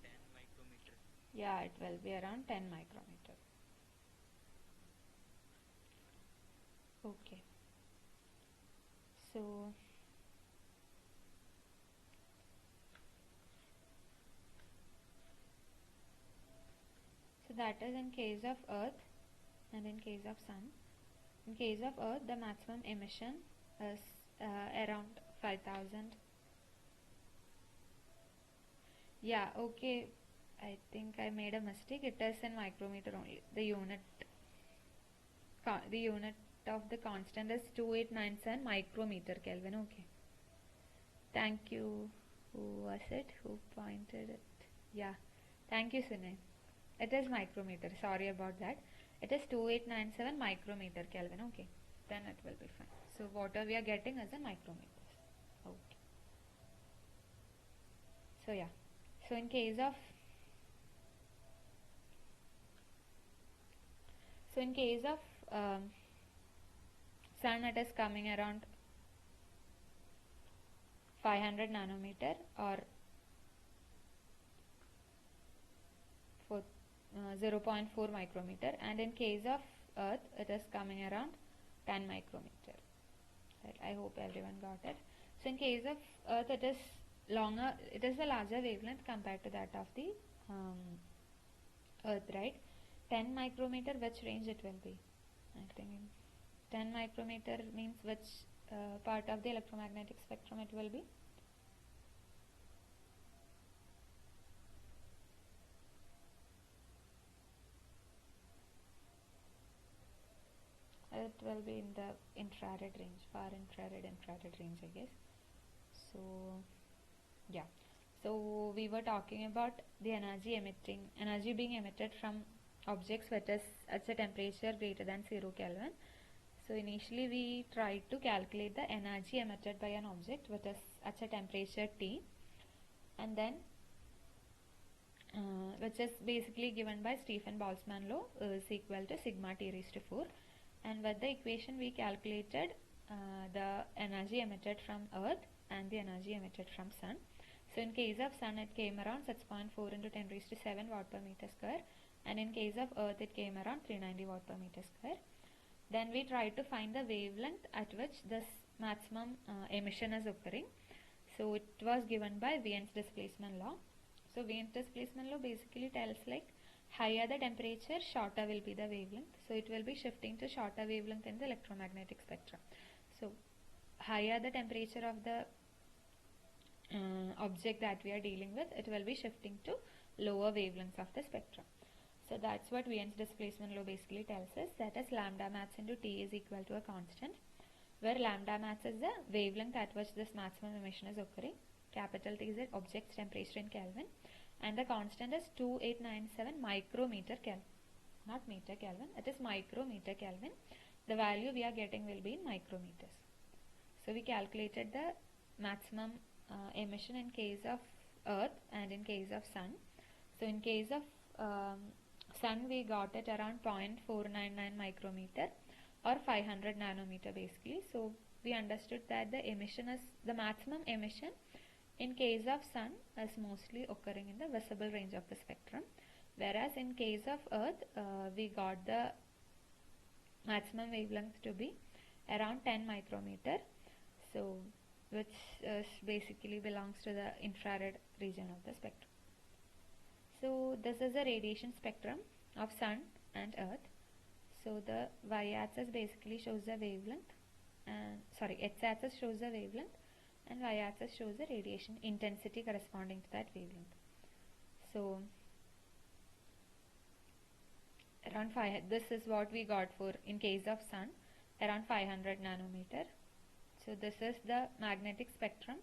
10 micrometer. Yeah, it will be around 10 micrometer. Okay. So that is in case of earth and in case of sun. In case of earth, the maximum emission is around 5000. Yeah, okay, I think I made a mistake. It is in micrometer only. The unit of the constant is 2897 micrometer Kelvin. Okay, thank you. Who was it who pointed it? Yeah, thank you, Sunay. It is micrometer, sorry about that. It is 2897 micrometer Kelvin. Okay, then it will be fine. So water we are getting is in micrometers. Okay, so yeah, so in case of sun, it is coming around 500 nanometer or 0.4 micrometer, and in case of earth it is coming around 10 micrometer. Right, I hope everyone got it. So in case of earth, it is longer, it is a larger wavelength compared to that of the earth, right? 10 micrometer, which range it will be? I think 10 micrometer means which part of the electromagnetic spectrum it will be? it will be in the infrared range, far infrared range, I guess. So yeah, so we were talking about the energy being emitted from objects that is at a temperature greater than 0 Kelvin. So initially we tried to calculate the energy emitted by an object that is at a temperature T, and then which is basically given by Stephen-Boltzmann law, is equal to sigma T raised to 4, and with the equation we calculated the energy emitted from Earth and the energy emitted from Sun. So in case of Sun it came around 6.4 into 10 raised to 7 watt per meter square, and in case of Earth it came around 390 watt per meter square. Then we tried to find the wavelength at which this maximum emission is occurring. So it was given by Wien's displacement law. So Wien's displacement law basically tells like higher the temperature, shorter will be the wavelength. So it will be shifting to shorter wavelength in the electromagnetic spectrum. So higher the temperature of the object that we are dealing with, it will be shifting to lower wavelengths of the spectrum. So that's what Wien's displacement law basically tells us, that is lambda max into T is equal to a constant, where lambda max is the wavelength at which this maximum emission is occurring, capital T is the object's temperature in Kelvin, and the constant is 2897 micrometer Kelvin, not meter Kelvin, it is micrometer Kelvin. The value we are getting will be in micrometers. So we calculated the maximum emission in case of Earth and in case of Sun. So in case of Sun we got it around 0.499 micrometer or 500 nanometer basically. So we understood that the emission is, the maximum emission in case of Sun is mostly occurring in the visible range of the spectrum, whereas in case of Earth we got the maximum wavelength to be around 10 micrometer, so which basically belongs to the infrared region of the spectrum. So this is the radiation spectrum of Sun and Earth. So the y-axis basically shows the wavelength, and x-axis shows the wavelength, and y-axis shows the radiation intensity corresponding to that wavelength. So around 5, this is what we got for in case of Sun, around 500 nanometer. So this is the magnetic spectrum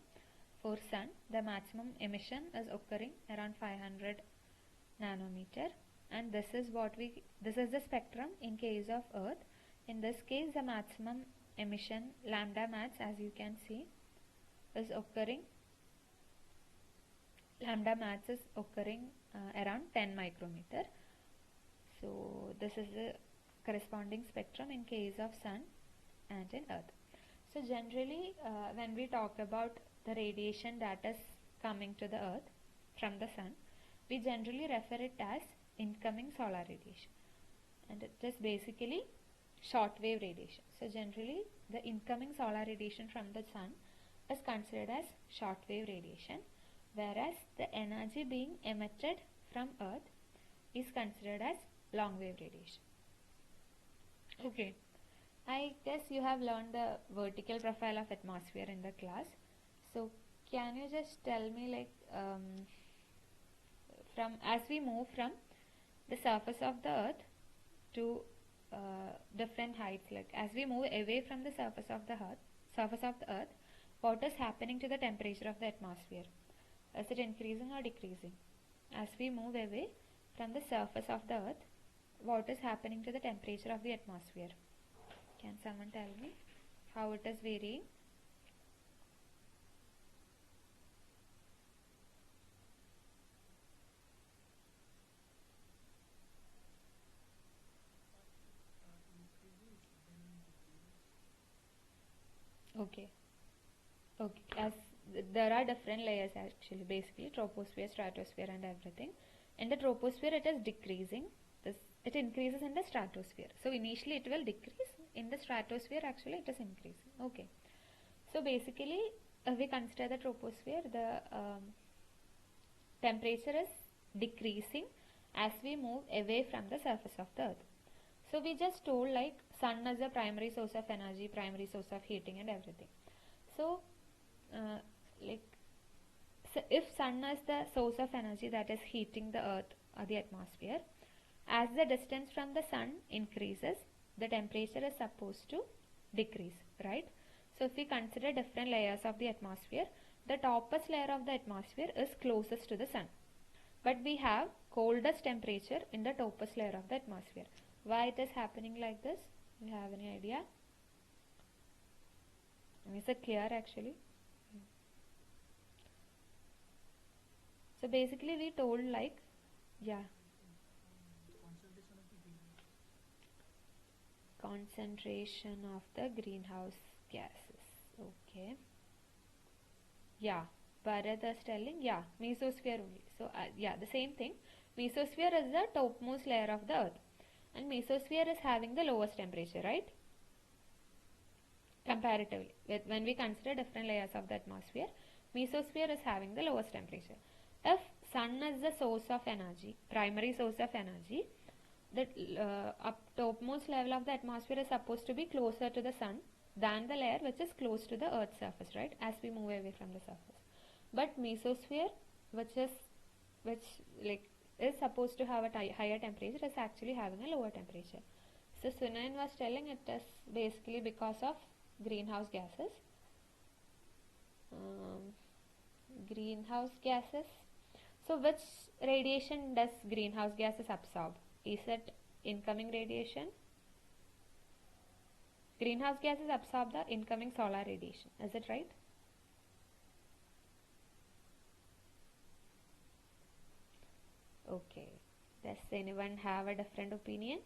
for Sun. The maximum emission is occurring around 500 nanometer, and this is the spectrum in case of Earth. In this case the maximum emission lambda max, as you can see, is occurring, lambda max is occurring around 10 micrometer. So this is the corresponding spectrum in case of Sun and in Earth. So generally when we talk about the radiation that is coming to the Earth from the Sun, we generally refer it as incoming solar radiation, and it is basically short wave radiation. So generally the incoming solar radiation from the Sun is considered as short wave radiation, whereas the energy being emitted from Earth is considered as long wave radiation. Okay, I guess you have learned the vertical profile of atmosphere in the class. So can you just tell me, like from as we move from the surface of the Earth to different heights, like as we move away from the surface of the Earth, what is happening to the temperature of the atmosphere? Is it increasing or decreasing? As we move away from the surface of the Earth, what is happening to the temperature of the atmosphere? Can someone tell me how it is varying? Okay. As there are different layers actually, basically troposphere, stratosphere and everything. In the troposphere it is decreasing, it increases in the stratosphere. So initially it will decrease, in the stratosphere actually it is increasing. Okay. So basically if we consider the troposphere, the temperature is decreasing as we move away from the surface of the Earth. So we just told like Sun is the primary source of energy, primary source of heating and everything. So so if Sun is the source of energy that is heating the Earth or the atmosphere, as the distance from the Sun increases, the temperature is supposed to decrease, right? So if we consider different layers of the atmosphere, the topmost layer of the atmosphere is closest to the sun. But we have coldest temperature in the topmost layer of the atmosphere. Why it is happening like this? You have any idea? Is it clear actually? So basically we told like, yeah, concentration of the greenhouse gases. Okay. Yeah, Bharat is telling, yeah, mesosphere only. So yeah, the same thing. Mesosphere is the topmost layer of the earth, and mesosphere is having the lowest temperature, right? Comparatively, when we consider different layers of the atmosphere, mesosphere is having the lowest temperature. If sun is the source of energy, primary source of energy, the topmost level of the atmosphere is supposed to be closer to the sun than the layer which is close to the earth's surface, right? As we move away from the surface. But mesosphere, which is supposed to have a higher temperature, is actually having a lower temperature. So Sunayan was telling it is basically because of greenhouse gases. Greenhouse gases. So which radiation does greenhouse gases absorb? Is it incoming radiation? Greenhouse gases absorb the incoming solar radiation. Is it right? Okay. Does anyone have a different opinion?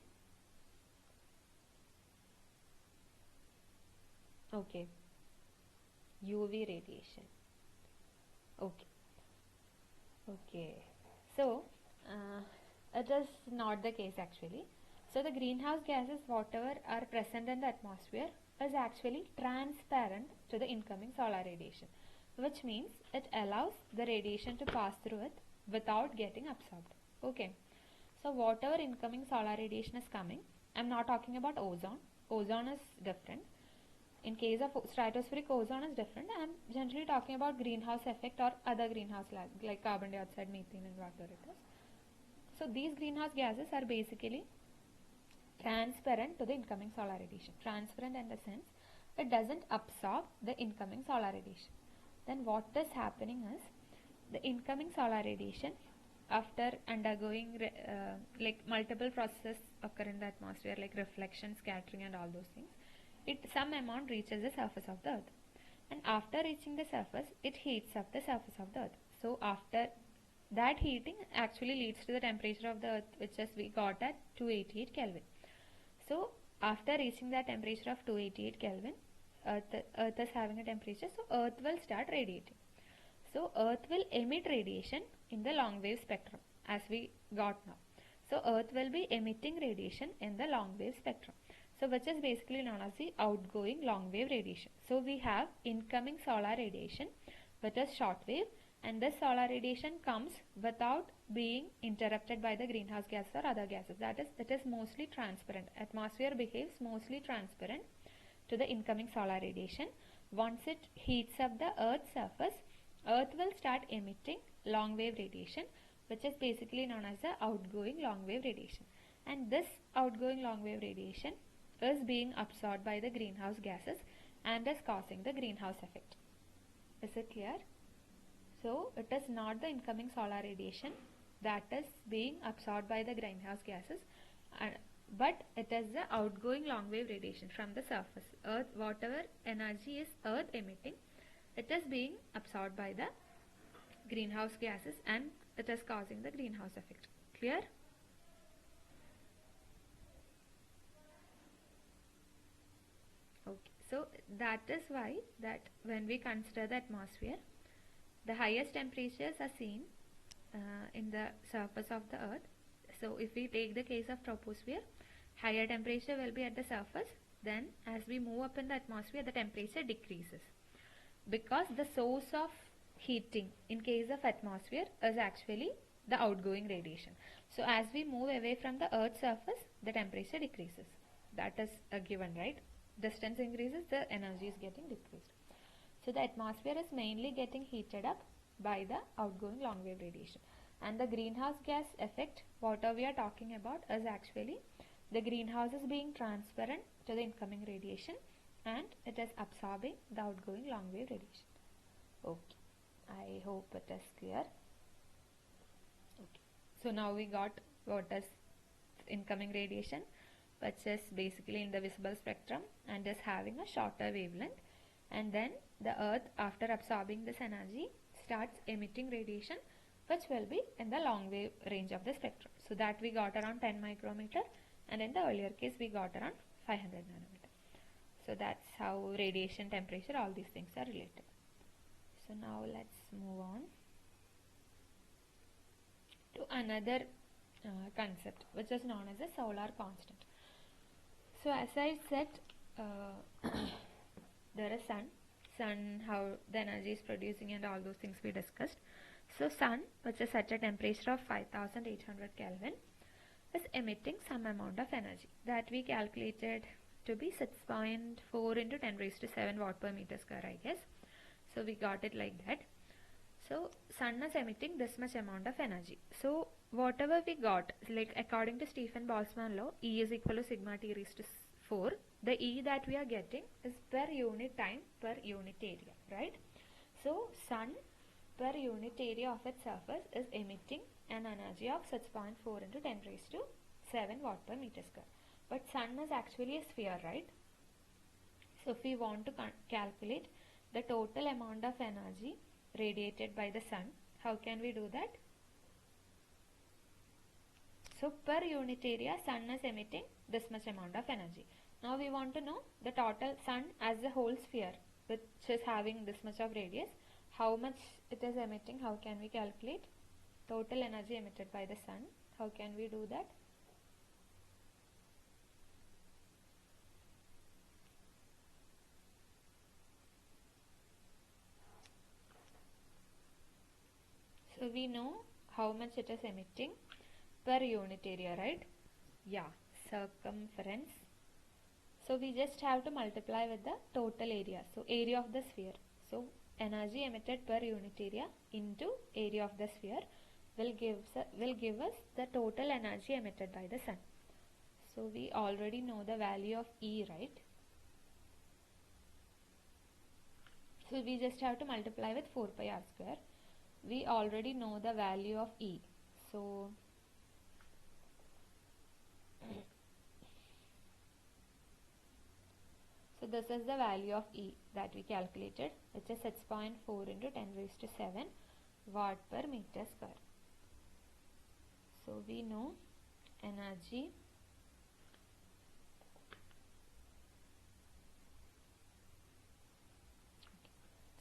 Okay. UV radiation. Okay. Okay. So, it is not the case actually. So the greenhouse gases, whatever are present in the atmosphere, is actually transparent to the incoming solar radiation, which means it allows the radiation to pass through it without getting absorbed. Okay. So whatever incoming solar radiation is coming, I'm not talking about ozone. Ozone is different. In case of stratospheric ozone is different. I'm generally talking about greenhouse effect or other greenhouse like carbon dioxide, methane and whatever it is. So these greenhouse gases are basically transparent to the incoming solar radiation. Transparent in the sense it doesn't absorb the incoming solar radiation. Then what is happening is the incoming solar radiation, after undergoing like multiple processes occur in the atmosphere like reflection, scattering and all those things, some amount reaches the surface of the earth, and after reaching the surface it heats up the surface of the earth. So after that heating actually leads to the temperature of the earth, which is we got at 288 Kelvin. So after reaching that temperature of 288 Kelvin, earth is having a temperature, so earth will start radiating. So earth will emit radiation in the long wave spectrum as we got now. So earth will be emitting radiation in the long wave spectrum, so which is basically known as the outgoing long wave radiation. So we have incoming solar radiation, which is short wave, and this solar radiation comes without being interrupted by the greenhouse gases or other gases. That is, it is mostly transparent. Atmosphere behaves mostly transparent to the incoming solar radiation. Once it heats up the earth's surface, earth will start emitting long wave radiation, which is basically known as the outgoing long wave radiation. And this outgoing long wave radiation is being absorbed by the greenhouse gases and is causing the greenhouse effect. Is it clear? So it is not the incoming solar radiation that is being absorbed by the greenhouse gases, but it is the outgoing long wave radiation from the surface. Earth, whatever energy is earth emitting, it is being absorbed by the greenhouse gases and it is causing the greenhouse effect. Clear? Okay, so that is why that when we consider the atmosphere, the highest temperatures are seen in the surface of the earth. So if we take the case of troposphere, higher temperature will be at the surface. Then as we move up in the atmosphere, the temperature decreases, because the source of heating in case of atmosphere is actually the outgoing radiation. So as we move away from the earth's surface, the temperature decreases. That is a given, right? Distance increases, the energy is getting decreased. So the atmosphere is mainly getting heated up by the outgoing long wave radiation. And the greenhouse gas effect, what we are talking about, is actually the greenhouse is being transparent to the incoming radiation and it is absorbing the outgoing long wave radiation. Okay, I hope it is clear. Okay, so now we got what is incoming radiation, which is basically in the visible spectrum and is having a shorter wavelength, and then the earth, after absorbing this energy, starts emitting radiation which will be in the long wave range of the spectrum. So that we got around 10 micrometer, and in the earlier case we got around 500 nanometer. So that's how radiation, temperature, all these things are related. So now let's move on to another concept, which is known as the solar constant. So as I said, there is sun, how the energy is producing and all those things we discussed. So sun, which is at a temperature of 5800 Kelvin, is emitting some amount of energy that we calculated to be 6.4 into 10 raised to 7 watt per meter square, I guess. So we got it like that. So sun is emitting this much amount of energy. So whatever we got, like according to Stephen Boltzmann law, E is equal to sigma T raised to 4. The E that we are getting is per unit time per unit area, right? So sun per unit area of its surface is emitting an energy of 6.4 into 10 raised to 7 watt per meter square. But sun is actually a sphere, right? So if we want to calculate the total amount of energy radiated by the sun, how can we do that? So per unit area, sun is emitting this much amount of energy. Now we want to know the total sun as a whole sphere, which is having this much of radius, how much it is emitting. How can we calculate total energy emitted by the sun? How can we do that? So we know how much it is emitting per unit area, right? Yeah, circumference. So we just have to multiply with the total area. So area of the sphere. So energy emitted per unit area into area of the sphere will give us the total energy emitted by the sun. So we already know the value of E, right? So we just have to multiply with 4 pi r square. We already know the value of E. So this is the value of E that we calculated, which is 6.4 into 10 raised to 7 watt per meter square. So we know energy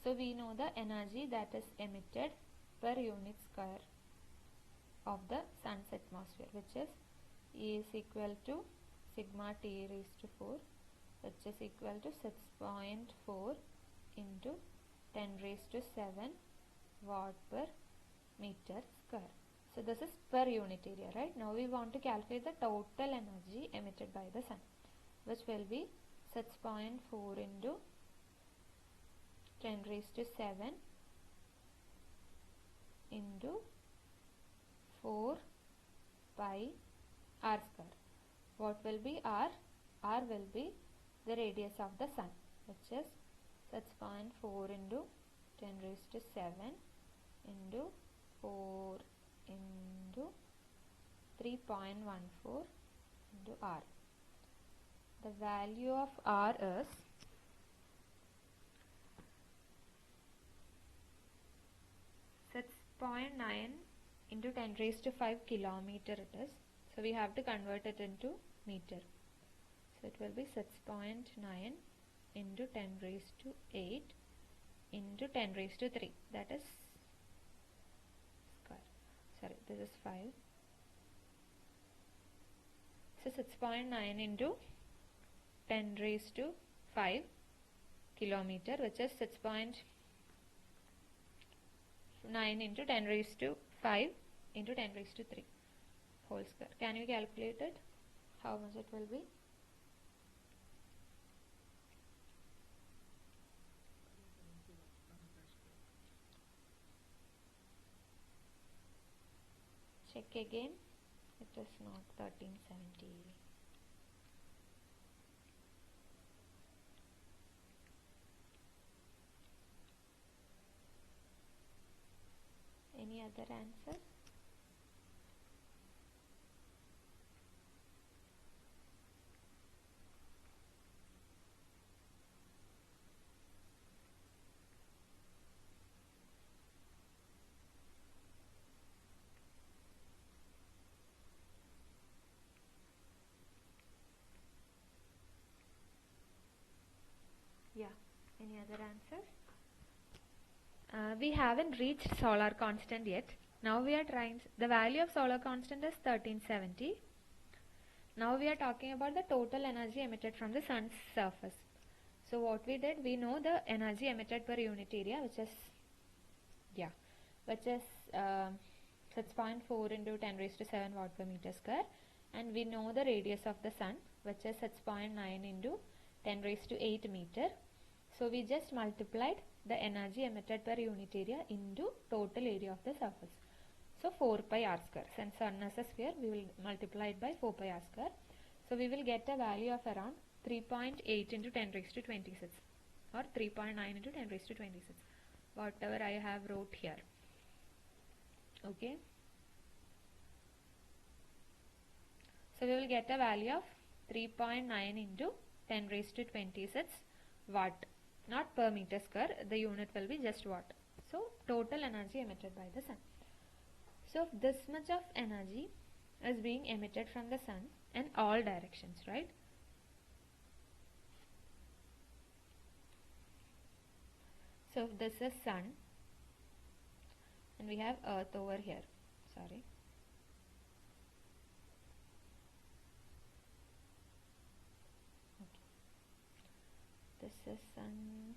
So we know the energy that is emitted per unit square of the sun's atmosphere, which is E is equal to sigma T raised to 4, which is equal to 6.4 into 10 raised to 7 watt per meter square. So this is per unit area, right? Now we want to calculate the total energy emitted by the sun, which will be 6.4 into 10 raised to 7 into 4 pi r square. What will be r? R will be the radius of the sun, which is 6.4 into 10 raised to 7 into 4 into 3.14 into r. The value of r is 6.9 into 10 raised to 5 kilometer it is. So we have to convert it into meter. So it will be 6.9 into 10 raised to 8 into 10 raised to 3. That is square. Sorry, this is 5. So 6.9 into 10 raised to 5 kilometer, which is 6.9 into 10 raised to 5 into 10 raised to 3 whole square. Can you calculate it? How much it will be? Check again. It is not 1370. Any other answer? Yeah, any other answers? We haven't reached solar constant yet. Now we are trying, the value of solar constant is 1370. Now we are talking about the total energy emitted from the sun's surface. So what we did, we know the energy emitted per unit area, which is 6.4 into 10 raised to 7 watt per meter square, and we know the radius of the sun, which is 6.9 into 10 raised to 8 meter. So we just multiplied the energy emitted per unit area into total area of the surface. So 4 pi r square. Since sun is a sphere, we will multiply it by 4 pi r square. So we will get a value of around 3.8 into 10 raised to 26, or 3.9 into 10 raised to 26, whatever I have wrote here. Okay. So we will get a value of 3.9 into 10 raised to 26 watt, not per meter square, the unit will be just watt. So total energy emitted by the sun. So this much of energy is being emitted from the sun in all directions, right? So if this is sun and we have earth over here, sorry. This is sun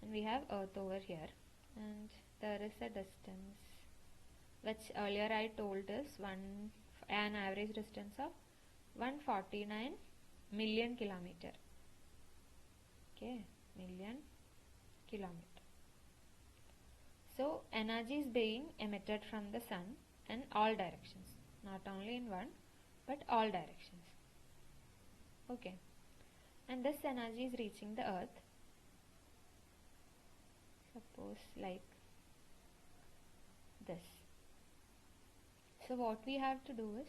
and we have earth over here, and there is a distance which earlier I told is an average distance of 149 million kilometer. Okay, million kilometer. So energy is being emitted from the sun in all directions, not only in one but all directions. Okay, and this energy is reaching the earth, suppose like this. So what we have to do is,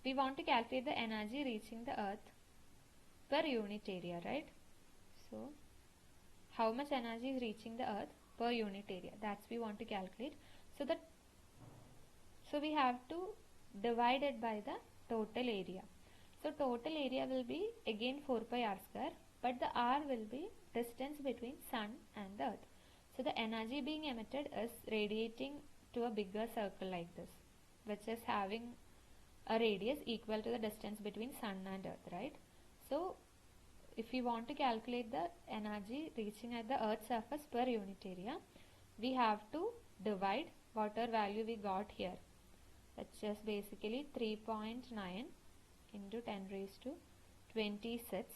we want to calculate the energy reaching the earth per unit area, right? So how much energy is reaching the earth per unit area, that's we want to calculate. So we have to divide it by the total area. So total area will be again 4 pi r square, but the r will be distance between sun and the earth. So the energy being emitted is radiating to a bigger circle like this, which is having a radius equal to the distance between sun and earth, right? So if we want to calculate the energy reaching at the earth's surface per unit area, we have to divide whatever value we got here, which is basically 3.9 into 10 raised to 26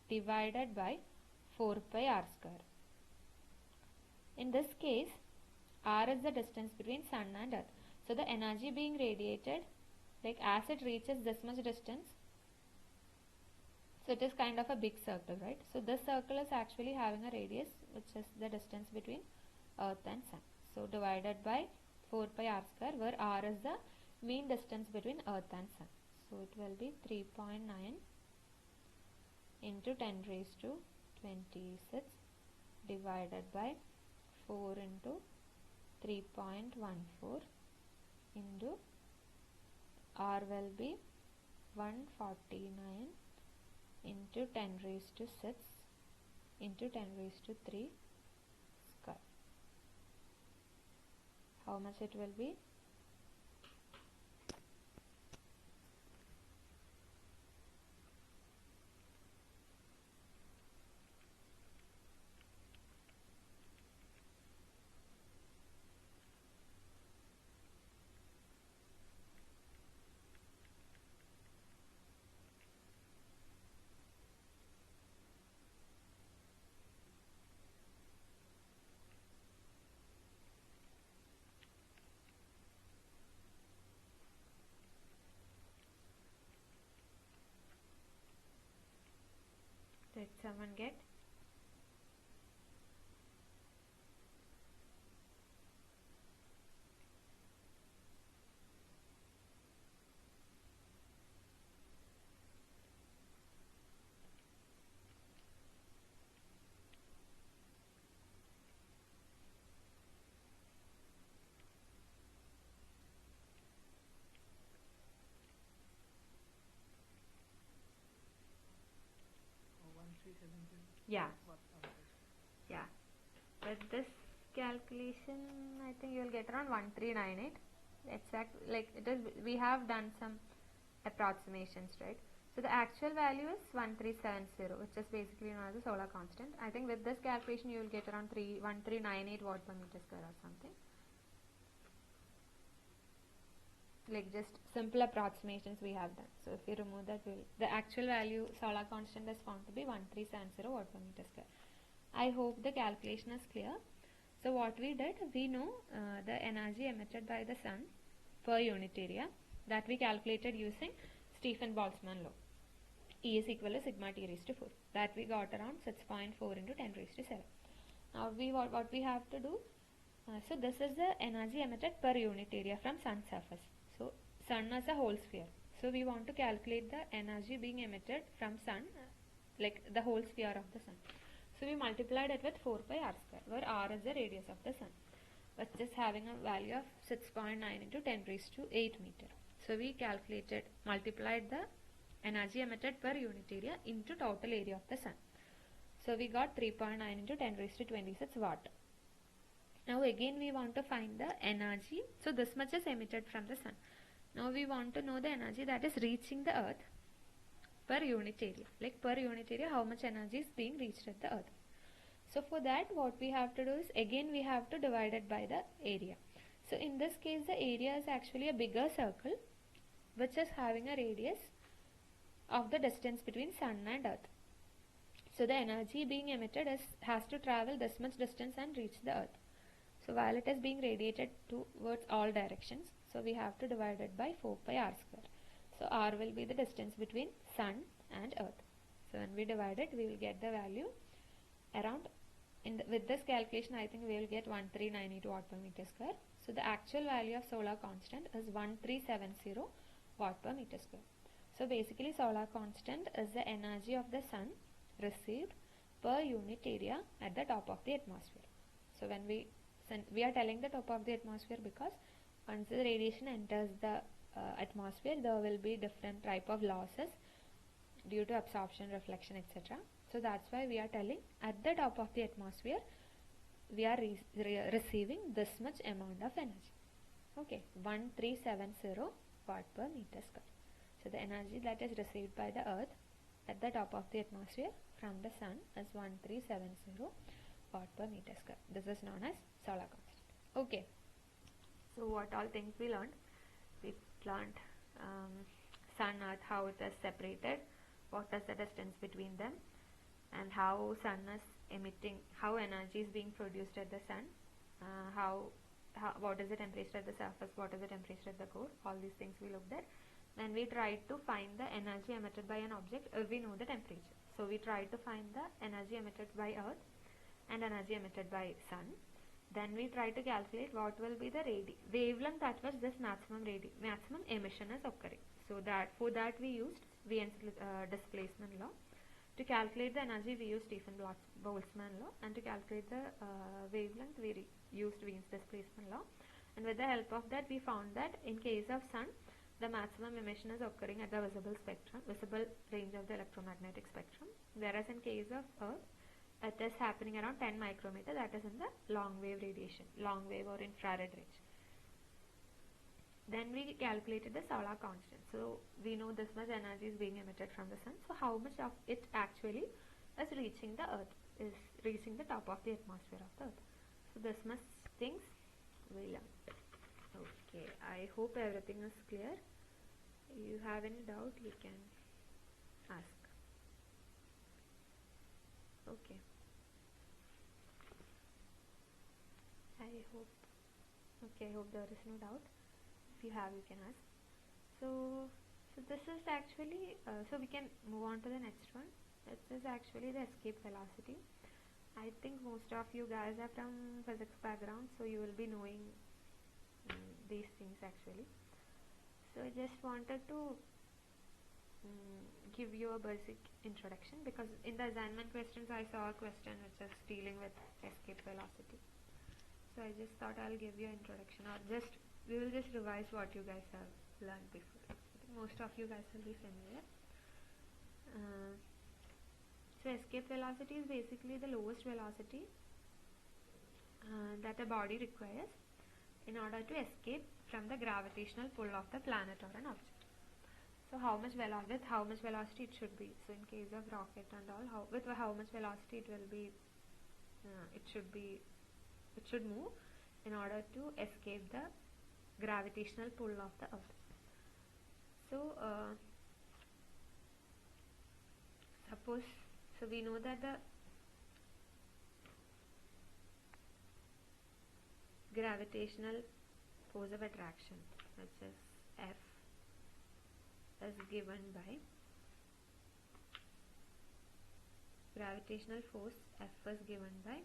divided by 4 pi r square. In this case, r is the distance between sun and earth. So the energy being radiated, like as it reaches this much distance, so it is kind of a big circle, right? So this circle is actually having a radius which is the distance between earth and sun. So divided by 4 pi r square, where r is the mean distance between earth and sun. So it will be 3.9 into 10 raised to 26 divided by 4 into 3.14 into r will be 149 into 10 raised to 6 into 10 raised to 3 square. How much it will be? Did someone get? Yeah. what answers. Yeah. With this calculation, I think you will get around 1398. Exact, like it is. We have done some approximations, right? So the actual value is 1370, which is basically known as the solar constant. I think with this calculation, you will get around 1398 watt per meter square or something. Like just simple approximations we have done. So if you remove that, the actual value solar constant is found to be 1370 watt per meter square. I hope the calculation is clear. So what we did, we know the energy emitted by the sun per unit area, that we calculated using Stephen-Boltzmann law. E is equal to sigma T raised to 4. That we got around 6.4 into 10 raised to 7. Now what we have to do, so this is the energy emitted per unit area from sun surface. So sun is a whole sphere. So we want to calculate the energy being emitted from sun, like the whole sphere of the sun. So we multiplied it with 4 pi r square, where r is the radius of the sun, which is having a value of 6.9 into 10 raised to 8 meter. So we multiplied the energy emitted per unit area into total area of the sun. So we got 3.9 into 10 raised to 26 watt. Now again we want to find the energy. So this much is emitted from the sun. Now we want to know the energy that is reaching the earth per unit area. Like per unit area, how much energy is being reached at the earth. So for that, what we have to do is, again we have to divide it by the area. So in this case, the area is actually a bigger circle, which is having a radius of the distance between sun and earth. So the energy being emitted has to travel this much distance and reach the earth. So while it is being radiated towards all directions, so we have to divide it by 4 pi r square. So r will be the distance between sun and earth. So when we divide it, we will get the value around, with this calculation, I think we will get 1392 watt per meter square. So the actual value of solar constant is 1370 watt per meter square. So basically solar constant is the energy of the sun received per unit area at the top of the atmosphere. So when we are telling the top of the atmosphere because once the radiation enters the atmosphere, there will be different type of losses due to absorption, reflection, etc. So that's why we are telling at the top of the atmosphere we are receiving this much amount of energy. Okay, 1370 watt per meter square. So the energy that is received by the earth at the top of the atmosphere from the sun is 1370 watt per meter square. This is known as solar constant. Okay, so what all things we learned? We learned sun, earth, how it is separated, what is the distance between them, and how sun is emitting, how energy is being produced at the sun, what is the temperature at the surface, what is the temperature at the core, all these things we looked at. Then we tried to find the energy emitted by an object if we know the temperature. So we tried to find the energy emitted by earth and energy emitted by sun. Then we tried to calculate what will be the wavelength at which this maximum emission is occurring. So that for that we used Wien's displacement law. To calculate the energy, we used Stephen-Boltzmann law, and to calculate the wavelength, we used Wien's displacement law. And with the help of that, we found that in case of sun, the maximum emission is occurring at the visible range of the electromagnetic spectrum, whereas in case of earth, it is happening around 10 micrometer, that is in the long wave radiation, long wave or infrared range. Then we calculated the solar constant. So we know this much energy is being emitted from the sun. So how much of it actually is reaching the earth, is reaching the top of the atmosphere of the earth. So this much things we learned. Okay, I hope everything is clear. You have any doubt, you can ask. Okay. I hope there is no doubt. If you have, you can ask. So this is actually, so we can move on to the next one. This is actually the escape velocity. I think most of you guys are from physics background, so you will be knowing these things actually. So I just wanted to give you a basic introduction, because in the assignment questions I saw a question which is dealing with escape velocity. So I just thought I'll give you an introduction, or we will just revise what you guys have learned before. I think most of you guys will be familiar. So escape velocity is basically the lowest velocity that a body requires in order to escape from the gravitational pull of the planet or an object. So how much velocity it should be. So in case of rocket and all, with how much velocity it will be, it should move in order to escape the gravitational pull of the earth. So we know that the gravitational force of attraction, which is F, is given by gravitational force F is given by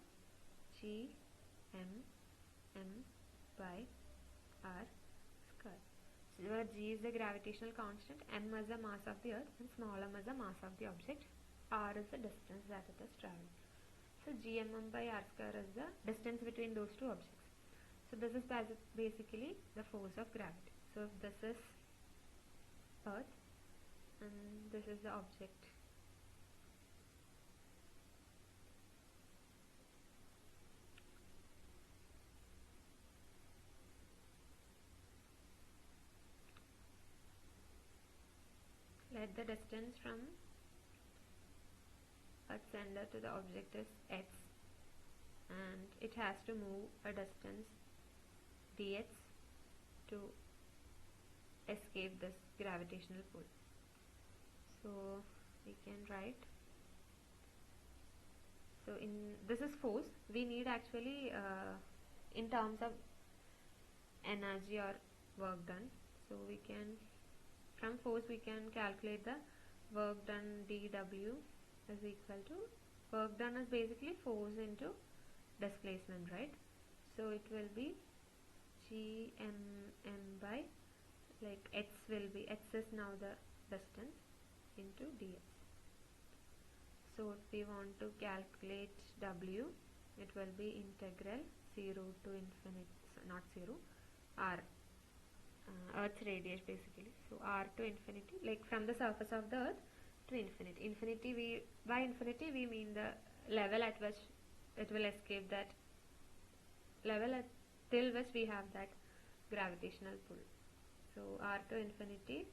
G m by r square. So where G is the gravitational constant, m is the mass of the earth, and small m is the mass of the object, r is the distance that it is traveling. So Gmm by r square is the distance between those two objects. So this is basically the force of gravity. So if this is earth and this is the object, let the distance from Earth's center to the object is x, and it has to move a distance dx to escape this gravitational pull. So we can write, so this is force. We need actually in terms of energy or work done. So we can, from force we can calculate the work done. dW is equal to, work done is basically force into displacement, right? So it will be Gmm by, like x is now the distance, into dx. So if we want to calculate W, it will be integral 0 to infinity, not 0, r, Earth's radius basically. So r to infinity, like from the surface of the Earth to infinity. By infinity we mean the level at which it will escape, that level till which we have that gravitational pull. So r to infinity,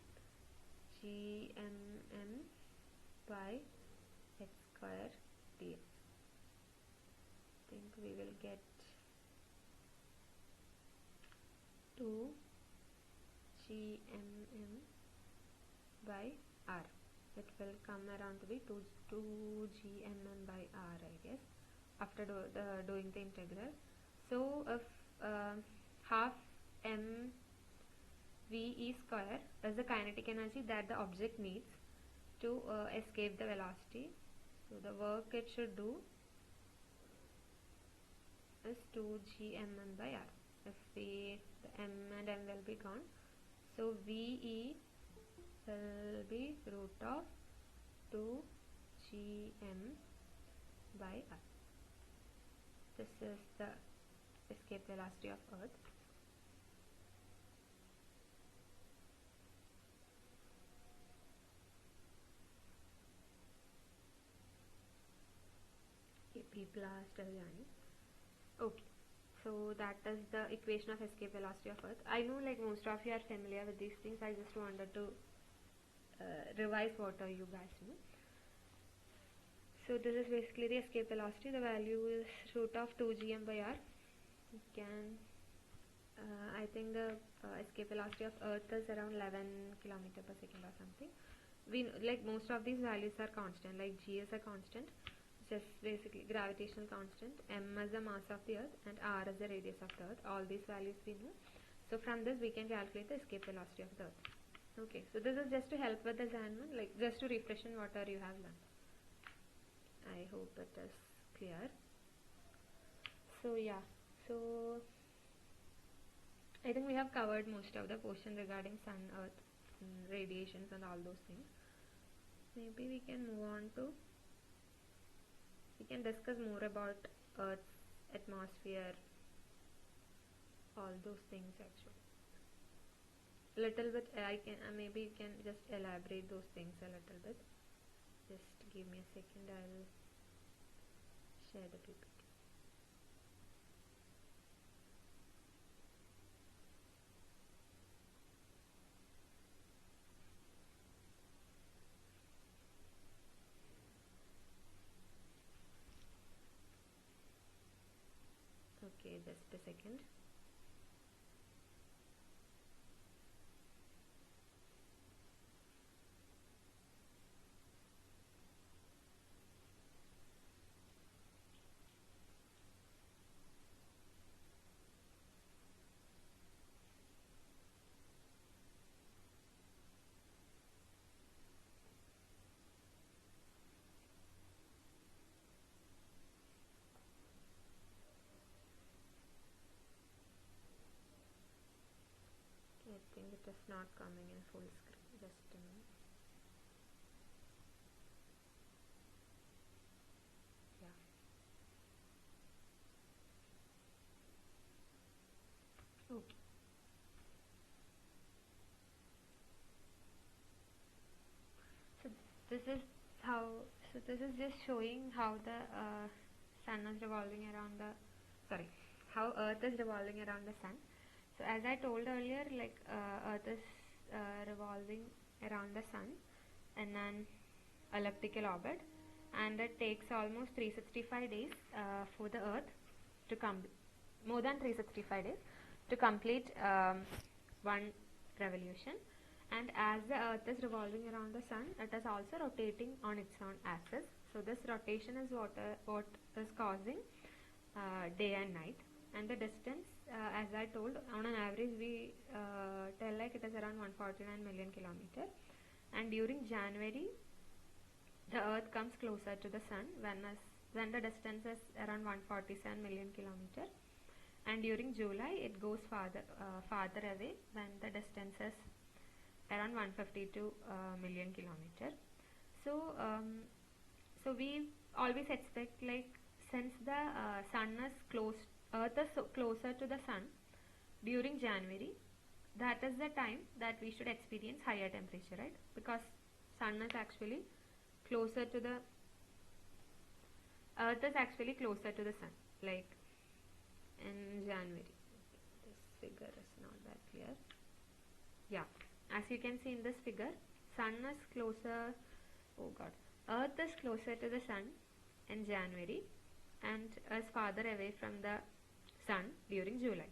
Gmm by x square dx. I think we will get 2 Gmm by r. It will come around to be 2 Gmm by r, I guess, after doing the integral. So if half mve square is the kinetic energy that the object needs to escape the velocity, so the work it should do is 2 Gmm by r. If the m and m will be gone, so ve will be root of 2 Gm by r. This is the escape velocity of Earth. People are still joining. Okay, so that is the equation of escape velocity of Earth. I know like most of you are familiar with these things. I just wanted to revise what you guys know. So this is basically the escape velocity. The value is root of 2 Gm by r. You can, I think the escape velocity of Earth is around 11 km per second or something. We like most of these values are constant. Like G is a constant, just basically gravitational constant. M is the mass of the Earth, and r is the radius of the Earth. All these values we know. So from this we can calculate the escape velocity of the Earth. Okay, so this is just to help with the assignment, like just to refreshen whatever you have learned. I hope it is clear. So yeah, so I think we have covered most of the portion regarding sun, earth, radiations and all those things. Maybe we can move on to, we can discuss more about Earth's atmosphere, all those things actually. Little bit, I can maybe you can just elaborate those things a little bit. Just give me a second, I'll share the PPT. Okay, just a second. I think it is not coming in full screen. Just a minute. Yeah. Okay. So this is how. So this is just showing how the sun is revolving around the. Sorry, how Earth is revolving around the sun. So as I told earlier, like Earth is revolving around the sun in an elliptical orbit, and it takes almost 365 days for the Earth to more than 365 days to complete one revolution. And as the Earth is revolving around the sun, it is also rotating on its own axis. So this rotation is what is causing day and night. And the distance, as I told, on an average we tell like it is around 149 million kilometers. And during January, the Earth comes closer to the sun when the distance is around 147 million kilometers. And during July, it goes farther away when the distance is around 152 million kilometers. So, so we always expect, like, since the Earth is closer to the sun during January, that is the time that we should experience higher temperature, right? Because sun is actually closer to the Earth is actually closer to the sun, like in January. This figure is not that clear. Yeah, as you can see in this figure, sun is closer. Oh God, Earth is closer to the sun in January and is farther away from the sun during July.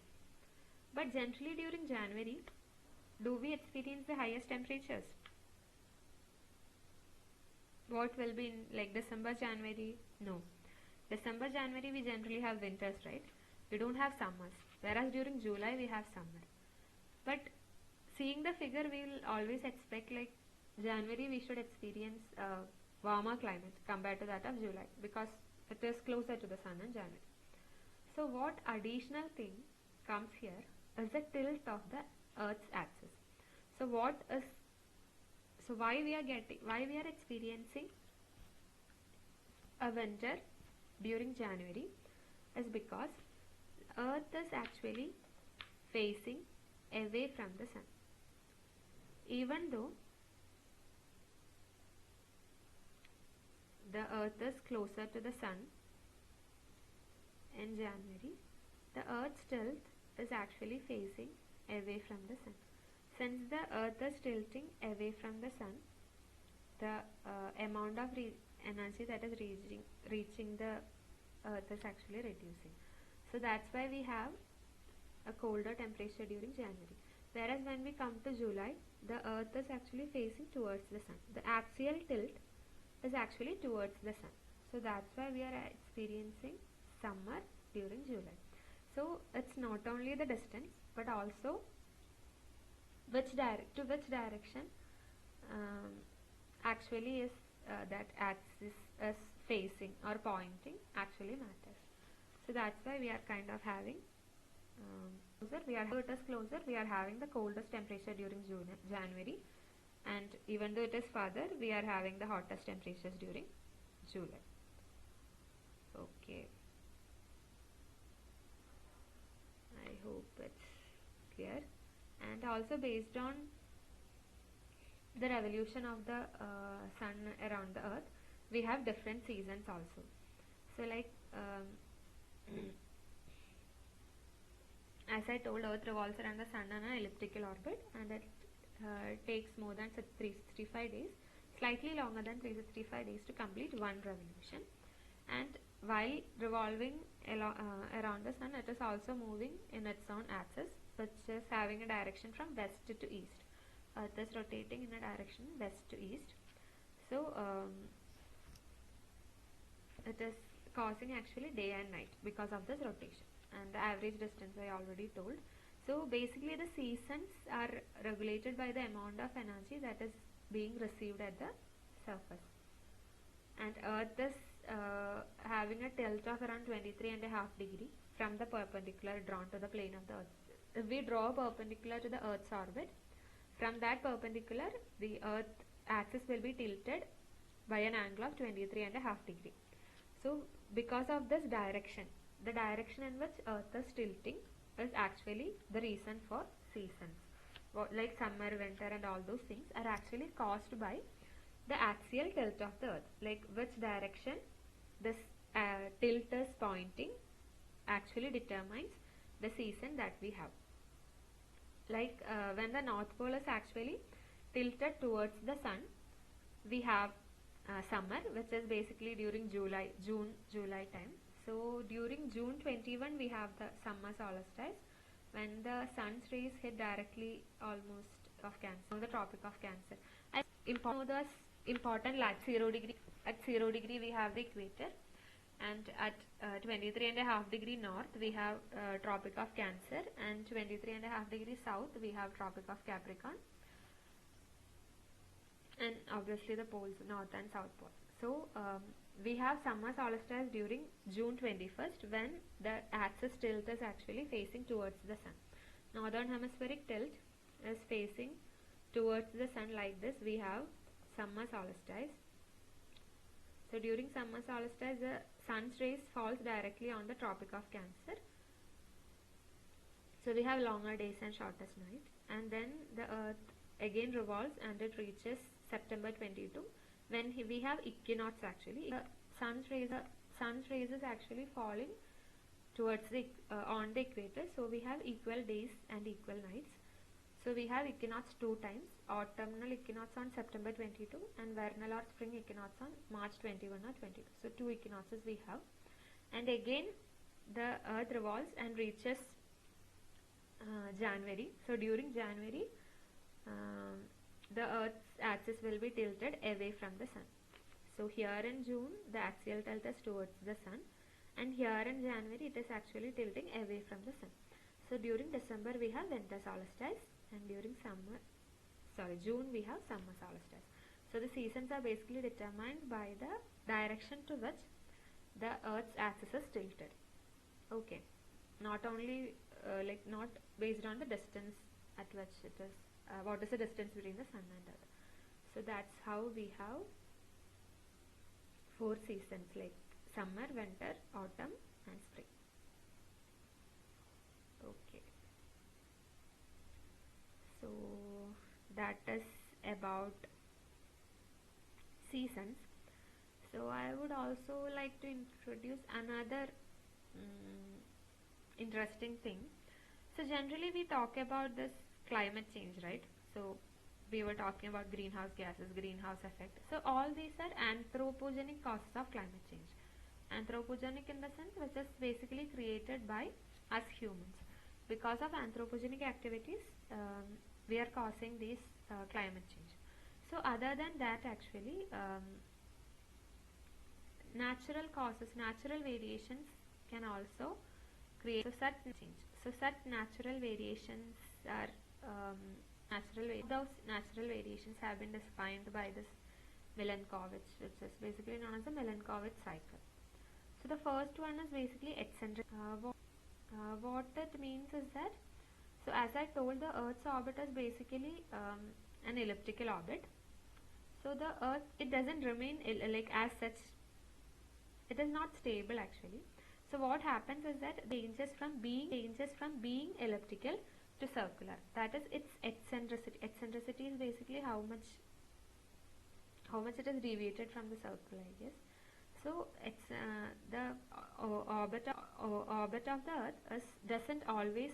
But generally during January, do we experience the highest temperatures? What will be in like December, January? No. December, January we generally have winters, right? We don't have summers. Whereas during July we have summer. But seeing the figure, we will always expect like January we should experience warmer climate compared to that of July, because it is closer to the sun in January. So what additional thing comes here is the tilt of the Earth's axis. So why we are experiencing a winter during January is because Earth is actually facing away from the sun. Even though the Earth is closer to the sun in January, the Earth's tilt is actually facing away from the sun. Since the Earth is tilting away from the sun, the amount of energy that is reaching the Earth is actually reducing. So that's why we have a colder temperature during January. Whereas when we come to July, the Earth is actually facing towards the sun. The axial tilt is actually towards the sun. So that's why we are experiencing summer during July. So it's not only the distance, but also which direction actually is that axis is facing or pointing actually matters. So that's why we are kind of having closer, we are having the coldest temperature during January, and even though it is farther, we are having the hottest temperatures during July. Okay, I hope it's clear. And also based on the revolution of the sun around the Earth, we have different seasons also. So like as I told, Earth revolves around the Sun on an elliptical orbit, and it takes more than 365 days, slightly longer than 365 days to complete one revolution. And while revolving around the Sun, it is also moving in its own axis, which is having a direction from west to east. Earth is rotating in a direction west to east. So it is causing actually day and night because of this rotation, and the average distance I already told. So basically the seasons are regulated by the amount of energy that is being received at the surface. And Earth is having a tilt of around 23.5 degree from the perpendicular drawn to the plane of the Earth. If we draw a perpendicular to the Earth's orbit, from that perpendicular the Earth axis will be tilted by an angle of 23.5 degree. So because of this direction, the direction in which Earth is tilting is actually the reason for seasons. Like summer, winter and all those things are actually caused by the axial tilt of the Earth. Like which direction this tilt is pointing actually determines the season that we have. Like when the North Pole is actually tilted towards the Sun, we have summer, which is basically during June-July time. So during June 21 we have the summer solstice, when the sun's rays hit directly almost of Cancer, the Tropic of Cancer. And important at 0 degree. At 0 degree we have the equator, and at 23.5 degree north we have Tropic of Cancer, and 23.5 degree south we have Tropic of Capricorn, and obviously the poles, north and south pole. So we have summer solstice during June 21st, when the axis tilt is actually facing towards the Sun. Northern hemispheric tilt is facing towards the Sun like this. We have summer solstice. So during summer solstice the Sun's rays falls directly on the Tropic of Cancer. So we have longer days and shortest night, and then the Earth again revolves and it reaches September 22, when we have equinox. Actually the sun's rays is actually falling towards the on the equator, so we have equal days and equal nights. So we have equinox 2 times, autumnal equinox on September 22 and vernal or spring equinox on March 21 or 22. So 2 equinoxes we have, and again the Earth revolves and reaches January. So during January the Earth's axis will be tilted away from the Sun. So here in June the axial tilt is towards the Sun, and here in January it is actually tilting away from the Sun. So during December we have winter solstice, and during June we have summer solstice. So the seasons are basically determined by the direction to which the Earth's axis is tilted. Okay, not only not based on the distance at which it is, what is the distance between the Sun and Earth. So that's how we have 4 seasons, like summer, winter, autumn and spring. Okay, so that is about seasons. So I would also like to introduce another interesting thing. So generally we talk about this climate change, right? So we were talking about greenhouse gases, greenhouse effect. So all these are anthropogenic causes of climate change. Anthropogenic in the sense which is basically created by us humans. Because of anthropogenic activities we are causing these climate change. So other than that, actually natural causes, natural variations can also create such change. So such natural variations are those natural variations have been defined by this Milankovitch, which is basically known as the Milankovitch cycle. So the first one is basically eccentric. What it means is that, so as I told, the Earth's orbit is basically an elliptical orbit. So the Earth, it doesn't remain like as such, it is not stable actually. So what happens is that it changes from being elliptical to circular. That is its eccentricity. Eccentricity is basically how how much it is deviated from the circle, I guess. So it's the orbit of the Earth doesn't always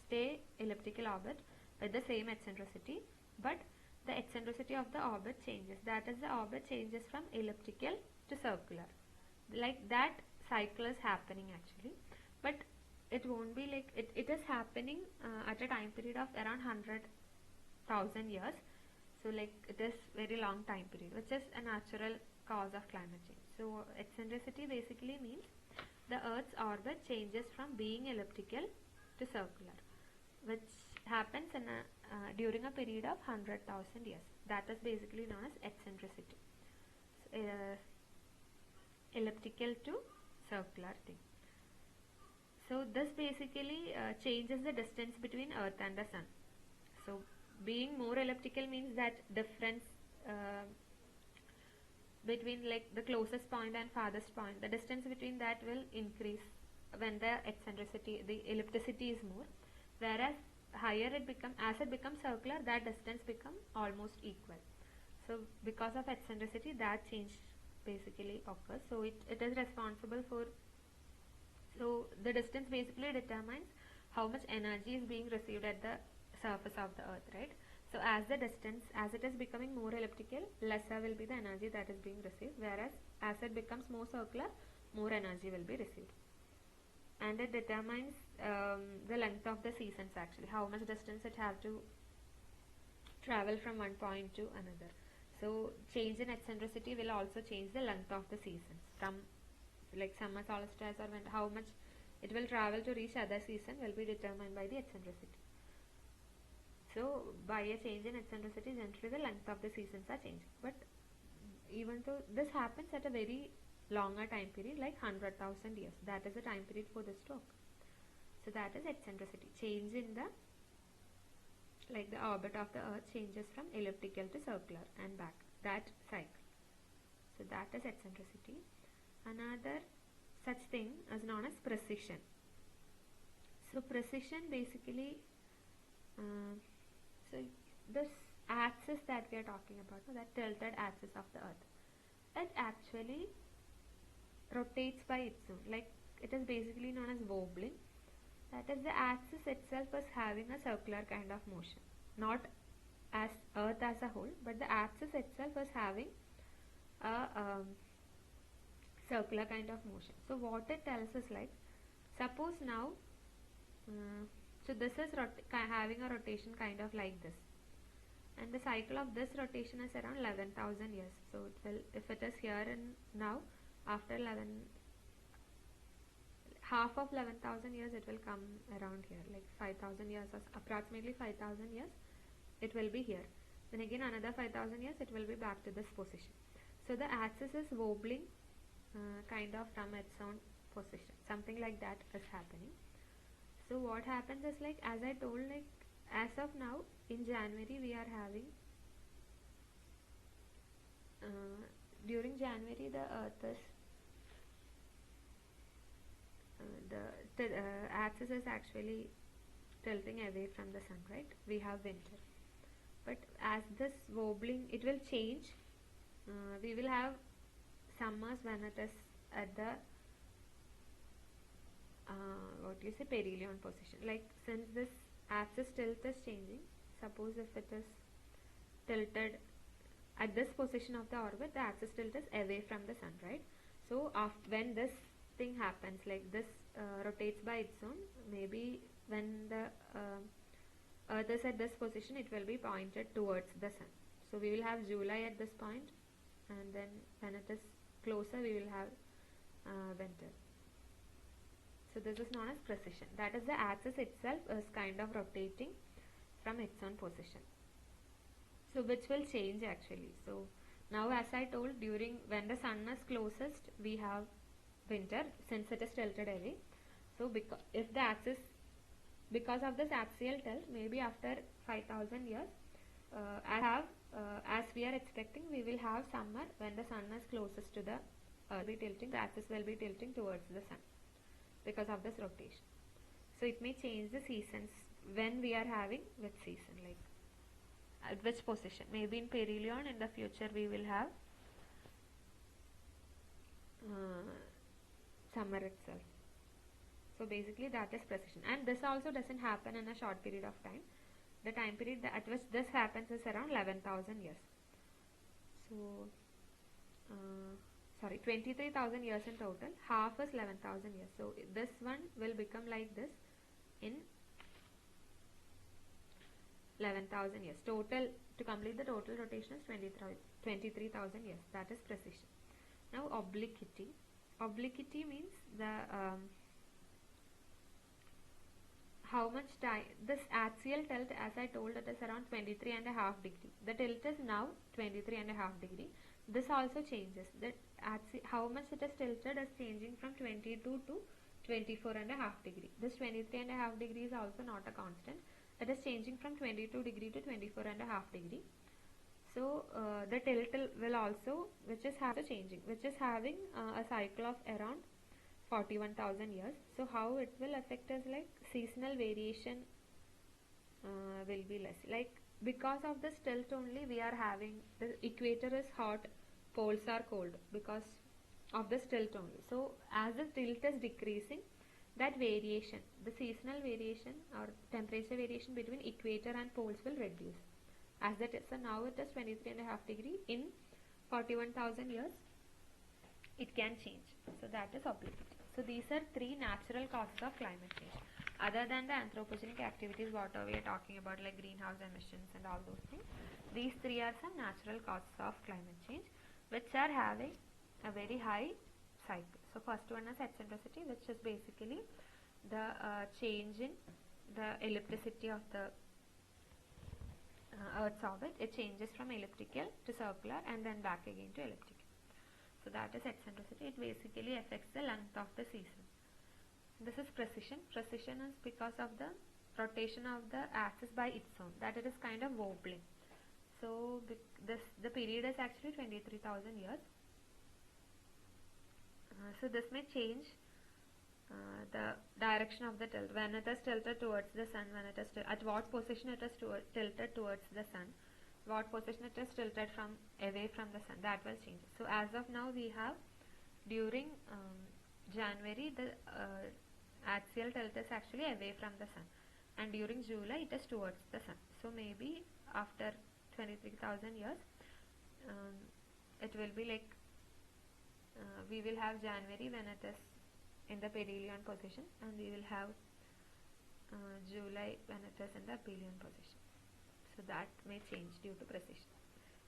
stay elliptical orbit with the same eccentricity, but the eccentricity of the orbit changes. That is, the orbit changes from elliptical to circular. Like that cycle is happening actually, but it won't be like it is happening at a time period of around 100,000 years. So like it is very long time period, which is a natural cause of climate change. So eccentricity basically means the Earth's orbit changes from being elliptical to circular, which happens in during a period of 100,000 years. That is basically known as eccentricity. So, elliptical to circular thing. So this basically changes the distance between Earth and the Sun. So being more elliptical means that difference between like the closest point and farthest point, the distance between that will increase when the eccentricity, the ellipticity is more, whereas higher it becomes, as it becomes circular, that distance become almost equal. So because of eccentricity, that change basically occurs. So it is responsible for, so the distance basically determines how much energy is being received at the surface of the Earth, right? So as the distance, as it is becoming more elliptical, lesser will be the energy that is being received, whereas as it becomes more circular, more energy will be received. And it determines the length of the seasons actually, how much distance it have to travel from one point to another. So change in eccentricity will also change the length of the seasons, from like summer solstice or when, how much it will travel to reach other season will be determined by the eccentricity. So by a change in eccentricity, generally the length of the seasons are changing. But even though this happens at a very longer time period, like 100,000 years, that is the time period for this to occur. So that is eccentricity, change in the, like the orbit of the Earth changes from elliptical to circular and back, that cycle. So that is eccentricity. Another such thing is known as precession. So precession basically, so this axis that we are talking about, that tilted axis of the Earth, it actually rotates by its own, like it is basically known as wobbling. That is, the axis itself is having a circular kind of motion, not as Earth as a whole, but the axis itself is having a circular kind of motion. So what it tells us, like, suppose now, so this is having a rotation kind of like this, and the cycle of this rotation is around 11,000 years. So it will, if it is here and now, after half of 11,000 years, it will come around here, like 5,000 years, or approximately 5,000 years, it will be here. Then again another 5,000 years, it will be back to this position. So the axis is wobbling kind of from its own position. Something like that is happening. So what happens is, like as I told, like as of now in January we are having during January the Earth is the axis is actually tilting away from the Sun, right? We have winter, but as this wobbling, it will change. We will have summers when it is at the what do you say, perihelion position. Like since this axis tilt is changing, suppose if it is tilted at this position of the orbit, the axis tilt is away from the Sun, right? So when this thing happens, like this rotates by its own, maybe when the Earth is at this position, it will be pointed towards the Sun. So we will have July at this point, and then when it is closer, we will have winter. So this is known as precession. That is, the axis itself is kind of rotating from its own position. So which will change actually. So now, as I told, during when the Sun is closest, we have winter since it is tilted away. So if the axis, because of this axial tilt, maybe after 5,000 years, as we are expecting, we will have summer when the Sun is closest to the Earth. The axis will be tilting towards the Sun because of this rotation. So it may change the seasons when we are having which season, like at which position. Maybe in perihelion in the future we will have summer itself. So basically that is precision, and this also doesn't happen in a short period of time. The time period at which this happens is around 11,000 years. So 23,000 years in total. Half is 11,000 years. So this one will become like this in 11,000 years. Total, to complete the total rotation is 23,000 years. That is precision. Now obliquity. Obliquity means the how much time. This axial tilt, as I told, it is around 23.5 degree. The tilt is now 23.5 degree. This also changes. That how much it is tilted is changing from 22 to 24.5 degree. This 23.5 degree is also not a constant. It is changing from 22 degree to 24.5 degree. So the tilt will also, which is changing, which is having a cycle of around 41,000 years. So how it will affect us, like seasonal variation will be less. Like because of this tilt only we are having, the equator is hot, poles are cold because of this tilt only. So as the tilt is decreasing, that variation, the seasonal variation or temperature variation between equator and poles will reduce. As that is, so now it is 23.5 degree. In 41,000 years it can change. So that is obliquity. So these are three natural causes of climate change. Other than the anthropogenic activities, whatever we are talking about, like greenhouse emissions and all those things, these three are some natural causes of climate change which are having a very high cycle. So first one is eccentricity, which is basically the change in the ellipticity of the Earth's orbit. It changes from elliptical to circular and then back again to elliptical. So that is eccentricity. It basically affects the length of the season. This is precision. Precision is because of the rotation of the axis by its own, that it is kind of wobbling. So the period is actually 23,000 years. So this may change the direction of the tilt. When it is tilted towards the sun, when it is at what position it is tilted towards the sun, what position it is tilted from away from the sun, that will change. So as of now we have, during January the axial tilt is actually away from the sun, and during July it is towards the sun. So maybe after 23,000 years it will be like we will have January when it is in the perihelion position, and we will have July when it is in the aphelion position. So that may change due to precision.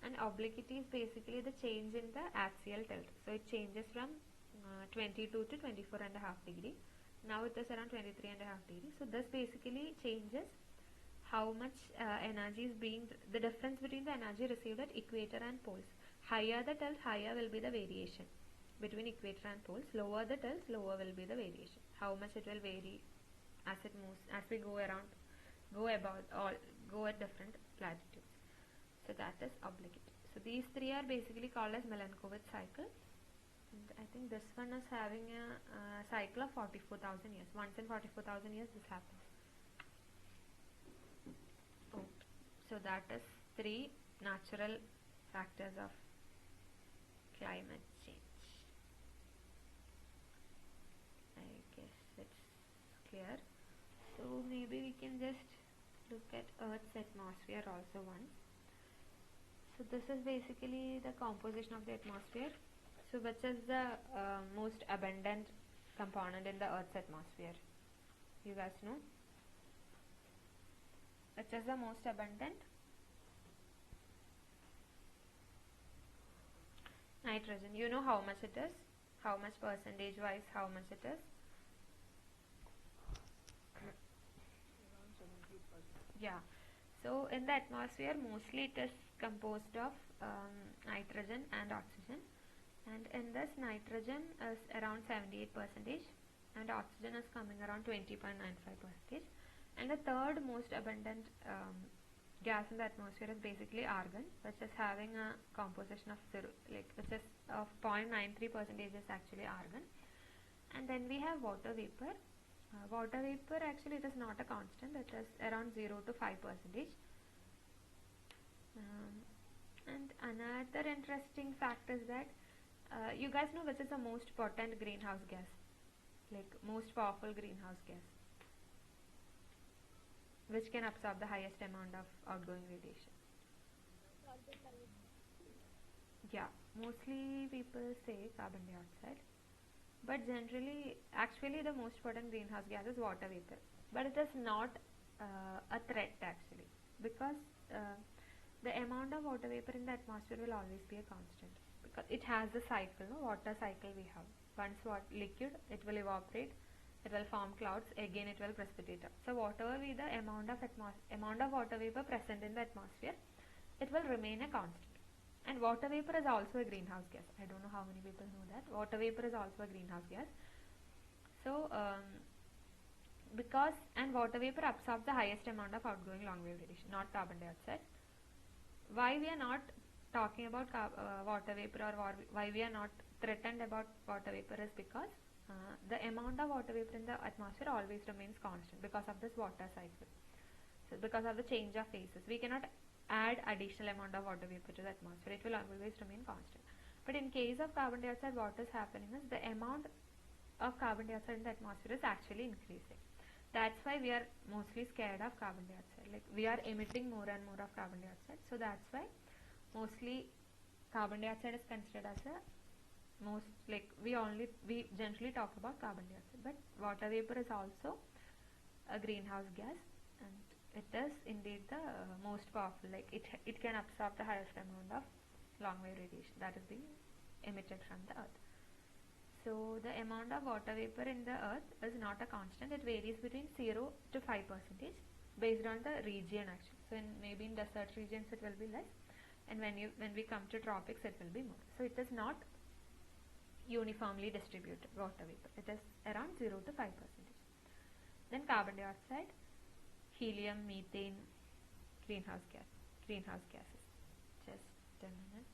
And obliquity is basically the change in the axial tilt. So it changes from 22 to 24.5 degree. Now it is around 23.5 degree. So this basically changes how much energy is being, the difference between the energy received at equator and poles. Higher the tilt, higher will be the variation between equator and poles. Lower the tilt, lower will be the variation. How much it will vary as it moves, as we go around, go at different latitudes. So that is obliquity. So these three are basically called as Milankovitch cycle. And I think this one is having a cycle of 44,000 years. Once in 44,000 years this happens. Oh. So that is three natural factors of climate change. I guess it's clear. So maybe we can just look at Earth's atmosphere also once. So this is basically the composition of the atmosphere. So which is the most abundant component in the Earth's atmosphere? You guys know? Which is the most abundant? Nitrogen. You know how much it is? How much percentage wise, how much it is? Around 70%. Yeah. So in the atmosphere mostly it is composed of nitrogen and oxygen, and in this nitrogen is around 78% and oxygen is coming around 20.95%, and the third most abundant gas in the atmosphere is basically argon, which is having a composition of which is of 0.93% is actually argon. And then we have water vapor. Water vapor actually it is not a constant, it is around 0 to 5%. And another interesting fact is that you guys know which is the most potent greenhouse gas, like most powerful greenhouse gas, which can absorb the highest amount of outgoing radiation. Carbon dioxide. Yeah, mostly people say carbon dioxide, but generally, actually, the most potent greenhouse gas is water vapor, but it is not a threat actually, because the amount of water vapor in the atmosphere will always be a constant, because it has the cycle, no? Water cycle we have. Once liquid, it will evaporate, it will form clouds, again it will precipitate up. So whatever be the amount of water vapor present in the atmosphere, it will remain a constant. And water vapor is also a greenhouse gas. I don't know how many people know that. Water vapor is also a greenhouse gas. So, water vapor absorbs the highest amount of outgoing long wave radiation, not carbon dioxide. Why we are not talking about water vapor, or why we are not threatened about water vapor, is because the amount of water vapor in the atmosphere always remains constant because of this water cycle. So because of the change of phases, we cannot add additional amount of water vapor to the atmosphere. It will always remain constant. But in case of carbon dioxide, what is happening is the amount of carbon dioxide in the atmosphere is actually increasing. That's why we are mostly scared of carbon dioxide. Like, we are emitting more and more of carbon dioxide. So that's why mostly carbon dioxide is considered as a most, like, we generally talk about carbon dioxide, but water vapor is also a greenhouse gas, and it is indeed the most powerful. Like, it can absorb the highest amount of long wave radiation that is being emitted from the earth. So the amount of water vapor in the earth is not a constant. It varies between 0 to 5% based on the region actually. So maybe in desert regions it will be less, and when we come to tropics it will be more. So it is not uniformly distributed, water vapor. It is around 0 to 5%. Then carbon dioxide, helium, methane, greenhouse gases. Just a minute.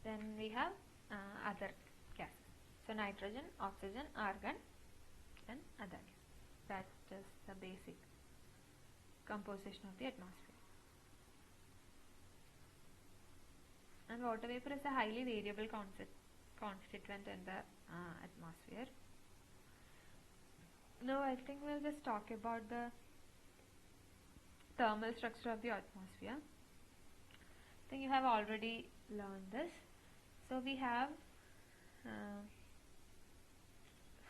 Then we have other gases. So nitrogen, oxygen, argon, and other gases. That's just the basic composition of the atmosphere. And water vapor is a highly variable constituent in the atmosphere. Now I think we'll just talk about the thermal structure of the atmosphere. I think you have already learned this. So we have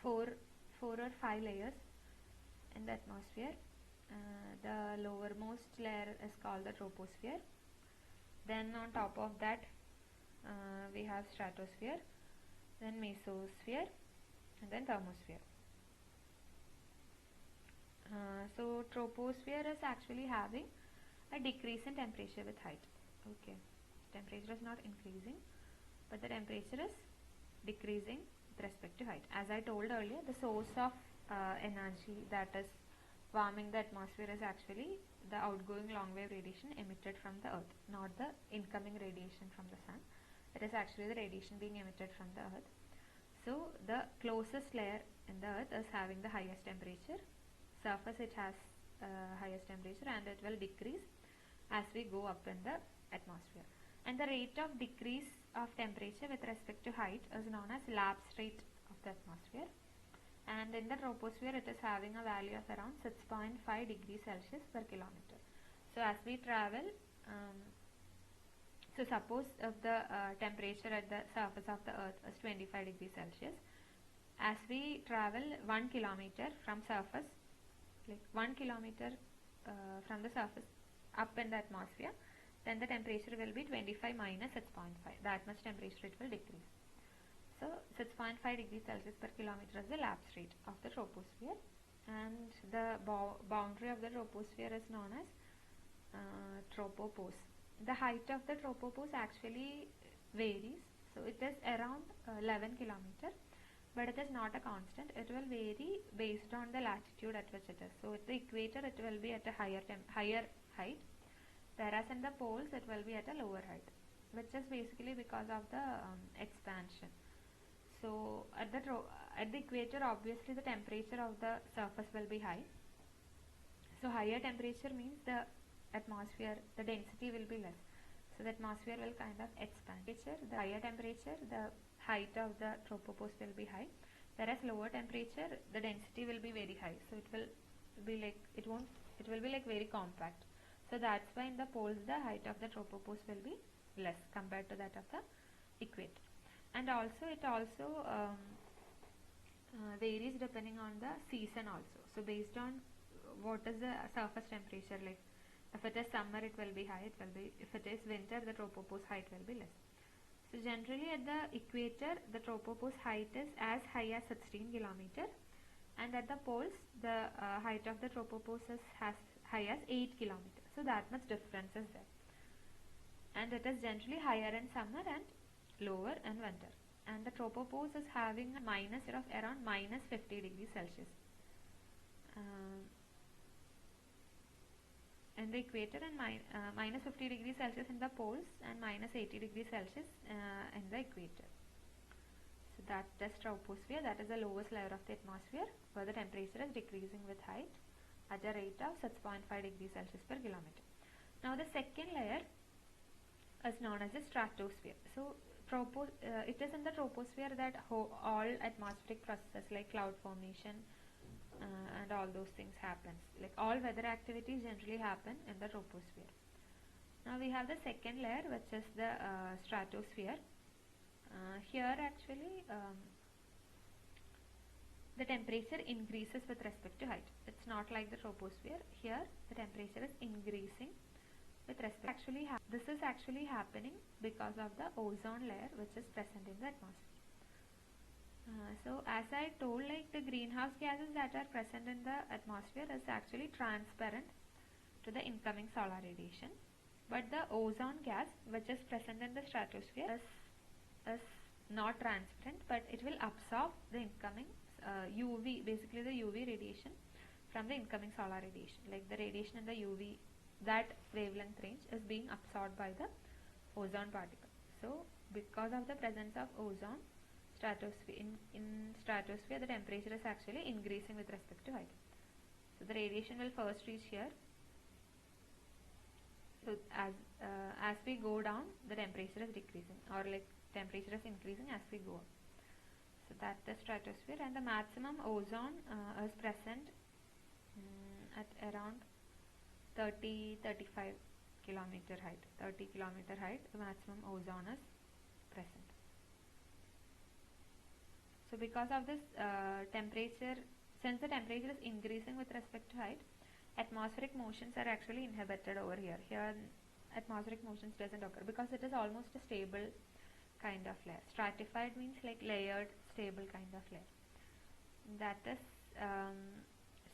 four or five layers in the atmosphere. The lowermost layer is called the troposphere. Then on top of that we have stratosphere, then mesosphere, and then thermosphere. So troposphere is actually having a decrease in temperature with height. Okay, temperature is not increasing, but the temperature is decreasing with respect to height. As I told earlier, the source of energy that is warming the atmosphere is actually the outgoing long wave radiation emitted from the earth, not the incoming radiation from the sun. It is actually the radiation being emitted from the earth. So the closest layer in the earth is having the highest temperature. Surface, it has highest temperature, and it will decrease as we go up in the atmosphere. And the rate of decrease of temperature with respect to height is known as lapse rate of the atmosphere. And in the troposphere, it is having a value of around 6.5 degrees Celsius per kilometer. So as we travel, so suppose if the temperature at the surface of the earth is 25 degrees Celsius, as we travel 1 kilometer from surface, like 1 kilometer from the surface up in the atmosphere, then the temperature will be 25 minus 6.5. That much temperature it will decrease. So 6.5 degrees Celsius per kilometer is the lapse rate of the troposphere, and the boundary of the troposphere is known as tropopause. The height of the tropopause actually varies. So it is around 11 kilometer, but it is not a constant. It will vary based on the latitude at which it is. So at the equator it will be at a higher height, whereas in the poles it will be at a lower height, which is basically because of the expansion. So at the equator, obviously the temperature of the surface will be high. So higher temperature means the atmosphere, the density will be less. So the atmosphere will kind of expand. The higher temperature, the height of the tropopause will be high, whereas lower temperature, the density will be very high. So it will be like it will be like very compact. So that's why in the poles the height of the tropopause will be less compared to that of the equator. And also it also varies depending on the season also. So based on what is the surface temperature, like if it is summer it will be high, if it is winter the tropopause height will be less. So generally at the equator the tropopause height is as high as 16 kilometer, and at the poles the height of the tropopause is as high as 8 kilometer. So that much difference is there, and it is generally higher in summer and lower in winter. And the tropopause is having a minus of around minus 50 degrees Celsius in the equator, and minus 50 degrees Celsius in the poles, and minus 80 degrees Celsius in the equator. So that is troposphere, that is the lowest layer of the atmosphere, where the temperature is decreasing with height at a rate of 6.5 degrees Celsius per kilometer. Now the second layer is known as the stratosphere. So it is in the troposphere that all atmospheric processes like cloud formation and all those things happens. Like all weather activities generally happen in the troposphere. Now we have the second layer, which is the stratosphere. Here actually the temperature increases with respect to height. It's not like the troposphere. Here the temperature is increasing with respect. This is actually happening because of the ozone layer which is present in the atmosphere. So as I told, like the greenhouse gases that are present in the atmosphere is actually transparent to the incoming solar radiation, but the ozone gas which is present in the stratosphere is not transparent, but it will absorb the incoming UV, basically the UV radiation from the incoming solar radiation. Like the radiation in the UV, that wavelength range is being absorbed by the ozone particle. So because of the presence of ozone stratosphere, in stratosphere the temperature is actually increasing with respect to height. So the radiation will first reach here. So as we go down the temperature is decreasing, or like temperature is increasing as we go up. So that's the stratosphere, and the maximum ozone is present at around 30-35 kilometer height. 30 kilometer height, the maximum ozone is present. So because of this temperature, since the temperature is increasing with respect to height, atmospheric motions are actually inhibited over here. Here atmospheric motions doesn't occur because it is almost a stable kind of layer. Stratified means like layered, stable kind of layer. That is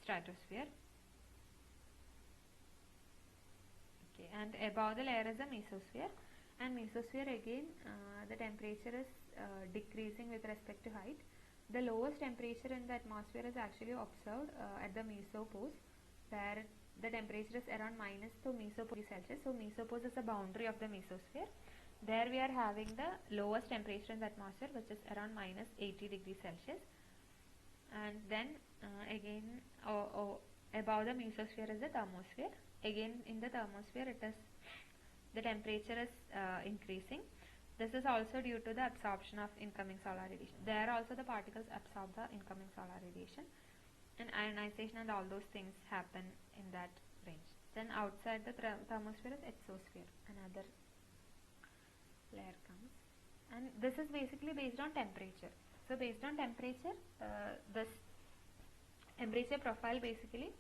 stratosphere. Okay, and above the layer is the mesosphere, and mesosphere again the temperature is decreasing with respect to height. The lowest temperature in the atmosphere is actually observed at the mesopause, where the temperature is around minus to mesopause Celsius. So mesopause is the boundary of the mesosphere. There we are having the lowest temperature in the atmosphere, which is around minus 80 degrees Celsius. And then again above the mesosphere is the thermosphere. Again in the thermosphere the temperature is increasing. This is also due to the absorption of incoming solar radiation. There also the particles absorb the incoming solar radiation, and ionization and all those things happen in that range. Then outside the thermosphere is exosphere, another layer comes, and this is basically based on temperature. So based on temperature, this temperature profile basically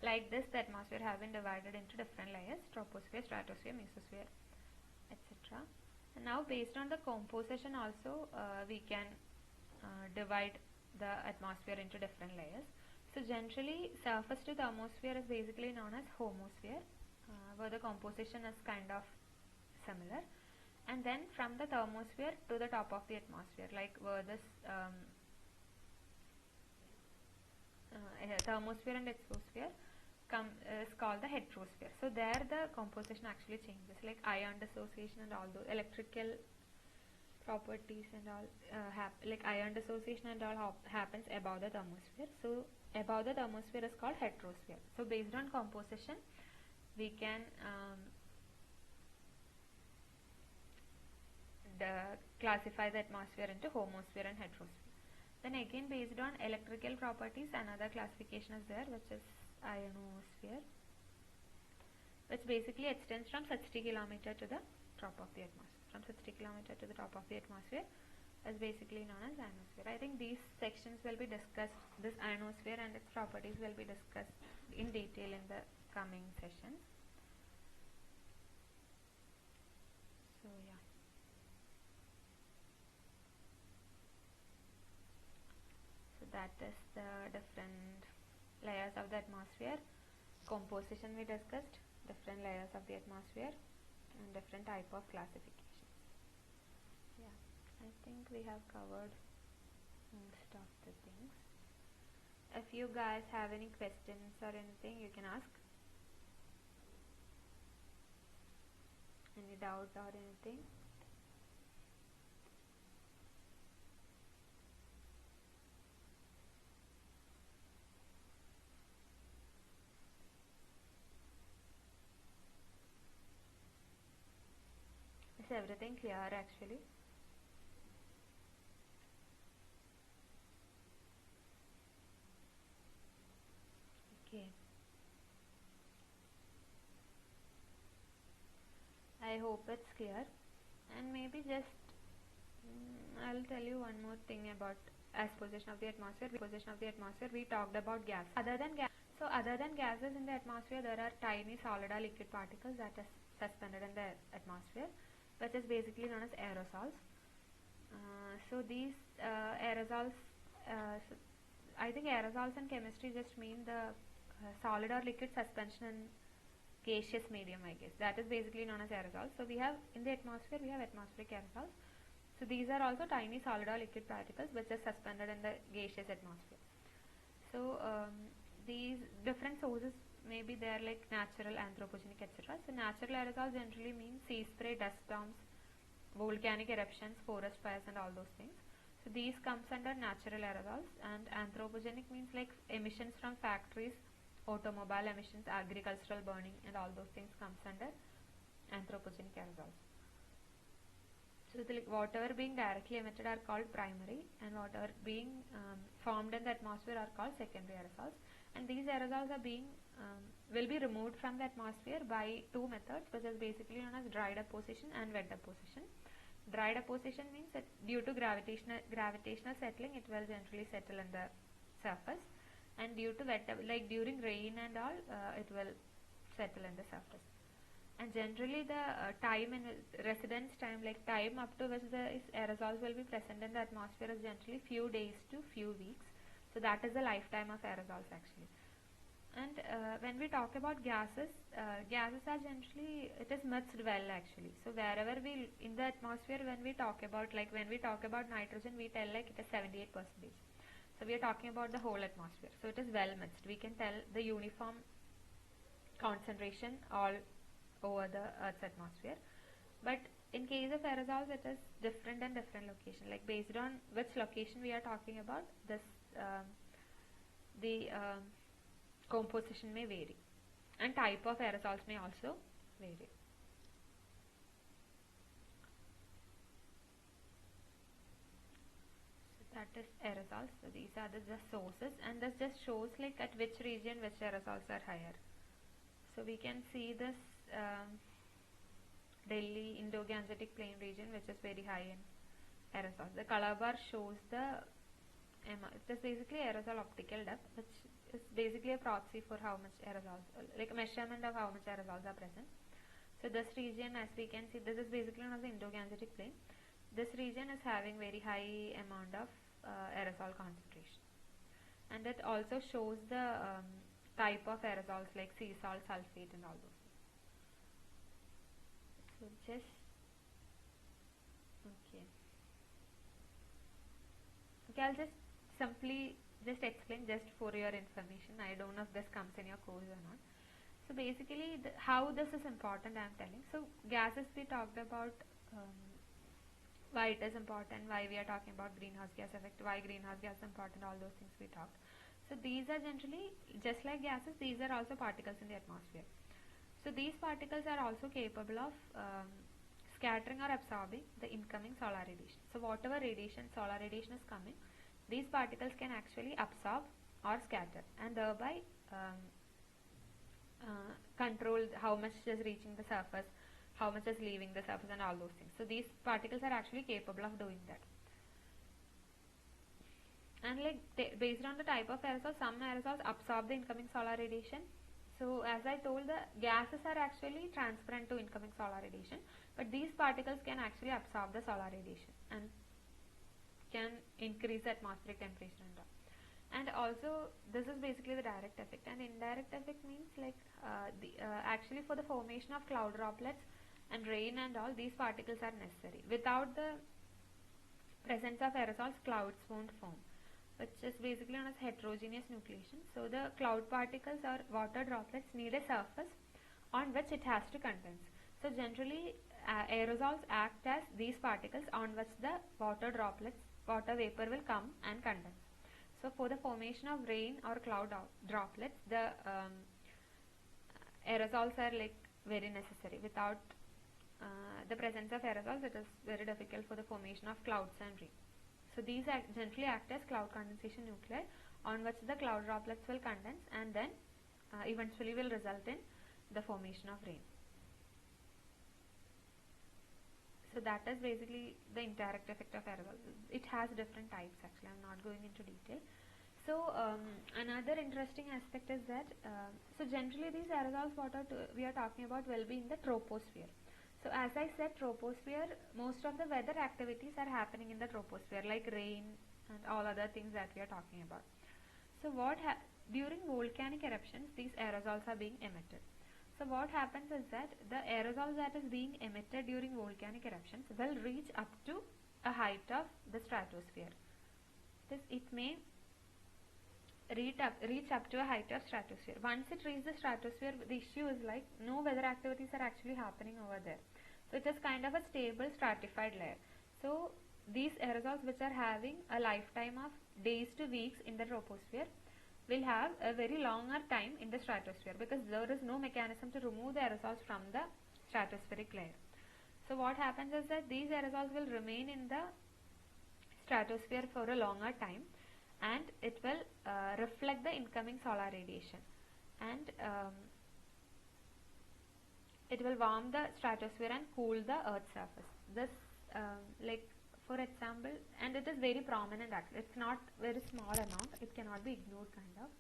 like this, the atmosphere have been divided into different layers: troposphere, stratosphere, mesosphere, etc. And now based on the composition also we can divide the atmosphere into different layers. So generally surface to thermosphere is basically known as homosphere, where the composition is kind of similar, and then from the thermosphere to the top of the atmosphere, like where this thermosphere and exosphere is called the heterosphere. So there the composition actually changes, like ion dissociation and all those electrical properties and all like ion dissociation and all happens above the thermosphere. So above the thermosphere is called heterosphere. So based on composition we can classify the atmosphere into homosphere and heterosphere. Then again based on electrical properties another classification is there, which is ionosphere, which basically extends from 60 km to the top of the atmosphere. From 60 km to the top of the atmosphere is basically known as ionosphere. I think these sections will be discussed, this ionosphere and its properties will be discussed in detail in the coming sessions. So yeah. So that is the different layers of the atmosphere. Composition we discussed, different layers of the atmosphere and different type of classifications. Yeah, I think we have covered most of the things. If you guys have any questions or anything, you can ask. Any doubt or anything? Is everything clear actually? Okay. I hope it's clear. And maybe just I'll tell you one more thing about composition of the atmosphere. We talked about gas. Other than gases in the atmosphere, there are tiny solid or liquid particles that are suspended in the atmosphere, which is basically known as aerosols. So these aerosols, so I think aerosols in chemistry just mean the solid or liquid suspension in gaseous medium, I guess. That is basically known as aerosols. So we have in the atmosphere, we have atmospheric aerosols. So these are also tiny solid or liquid particles which are suspended in the gaseous atmosphere. So these different sources, maybe they are like natural, anthropogenic, etc. So natural aerosols generally mean sea spray, dust storms, volcanic eruptions, forest fires and all those things. So these comes under natural aerosols, and anthropogenic means like emissions from factories, automobile emissions, agricultural burning and all those things comes under anthropogenic aerosols. So the whatever being directly emitted are called primary, and whatever being formed in the atmosphere are called secondary aerosols. And these aerosols are being will be removed from the atmosphere by two methods, which is basically known as dry deposition and wet deposition. Dry deposition means that due to gravitational settling, it will generally settle in the surface, and due to wet, like during rain and all, it will settle in the surface. And generally the time and residence time, like time up to which the aerosols will be present in the atmosphere, is generally few days to few weeks. So that is the lifetime of aerosols actually. And when we talk about gases, gases are generally, it is mixed well actually. So wherever we in the atmosphere, when we talk about nitrogen, we tell like it is 78%. So we are talking about the whole atmosphere. So it is well mixed. We can tell the uniform concentration all over the Earth's atmosphere. But in case of aerosols, it is different in different location. Like based on which location we are talking about, this the composition may vary, and type of aerosols may also vary. So that is aerosols. So these are the just sources, and this just shows like at which region which aerosols are higher. So we can see this Delhi Indo-Gangetic Plain region, which is very high in aerosols. The color bar shows the it is basically aerosol optical depth, which is basically a proxy for how much aerosols, like a measurement of how much aerosols are present. So this region, as we can see, this is basically known as the Indo-Gangetic Plain. This region is having very high amount of aerosol concentration, and it also shows the type of aerosols like sea salt, sulfate and all those things. So just okay, I'll just simply just explain just for your information. I don't know if this comes in your course or not. So basically, how this is important, I am telling. So gases we talked about, why it is important, why we are talking about greenhouse gas effect, why greenhouse gas is important, all those things we talked. So these are generally, just like gases, these are also particles in the atmosphere. So these particles are also capable of scattering or absorbing the incoming solar radiation. So whatever radiation, solar radiation is coming, these particles can actually absorb or scatter, and thereby control how much is reaching the surface, how much is leaving the surface, and all those things. So these particles are actually capable of doing that. And like based on the type of aerosol, some aerosols absorb the incoming solar radiation. So as I told, the gases are actually transparent to incoming solar radiation, but these particles can actually absorb the solar radiation and can increase the atmospheric temperature and all. And also this is basically the direct effect, and indirect effect means like actually for the formation of cloud droplets and rain and all, these particles are necessary. Without the presence of aerosols, clouds won't form, which is basically known as heterogeneous nucleation. So the cloud particles or water droplets need a surface on which it has to condense. So generally aerosols act as these particles on which the water vapor will come and condense. So for the formation of rain or cloud droplets, the aerosols are like very necessary. Without the presence of aerosols, it is very difficult for the formation of clouds and rain. So these generally act as cloud condensation nuclei on which the cloud droplets will condense and then eventually will result in the formation of rain. So that is basically the indirect effect of aerosol. It has different types actually, I am not going into detail. So another interesting aspect is that, so generally these aerosols we are talking about will be in the troposphere. So as I said, troposphere, most of the weather activities are happening in the troposphere, like rain and all other things that we are talking about. So during volcanic eruptions, these aerosols are being emitted. So what happens is that the aerosol that is being emitted during volcanic eruptions will reach up to a height of the stratosphere. It may reach up to a height of stratosphere. Once it reaches the stratosphere, the issue is like no weather activities are actually happening over there. So it is kind of a stable stratified layer. So these aerosols which are having a lifetime of days to weeks in the troposphere will have a very longer time in the stratosphere, because there is no mechanism to remove the aerosols from the stratospheric layer. So what happens is that these aerosols will remain in the stratosphere for a longer time, and it will reflect the incoming solar radiation, and it will warm the stratosphere and cool the earth's surface. This like for example, and it is very prominent actually, it's not very small amount, it cannot be ignored kind of.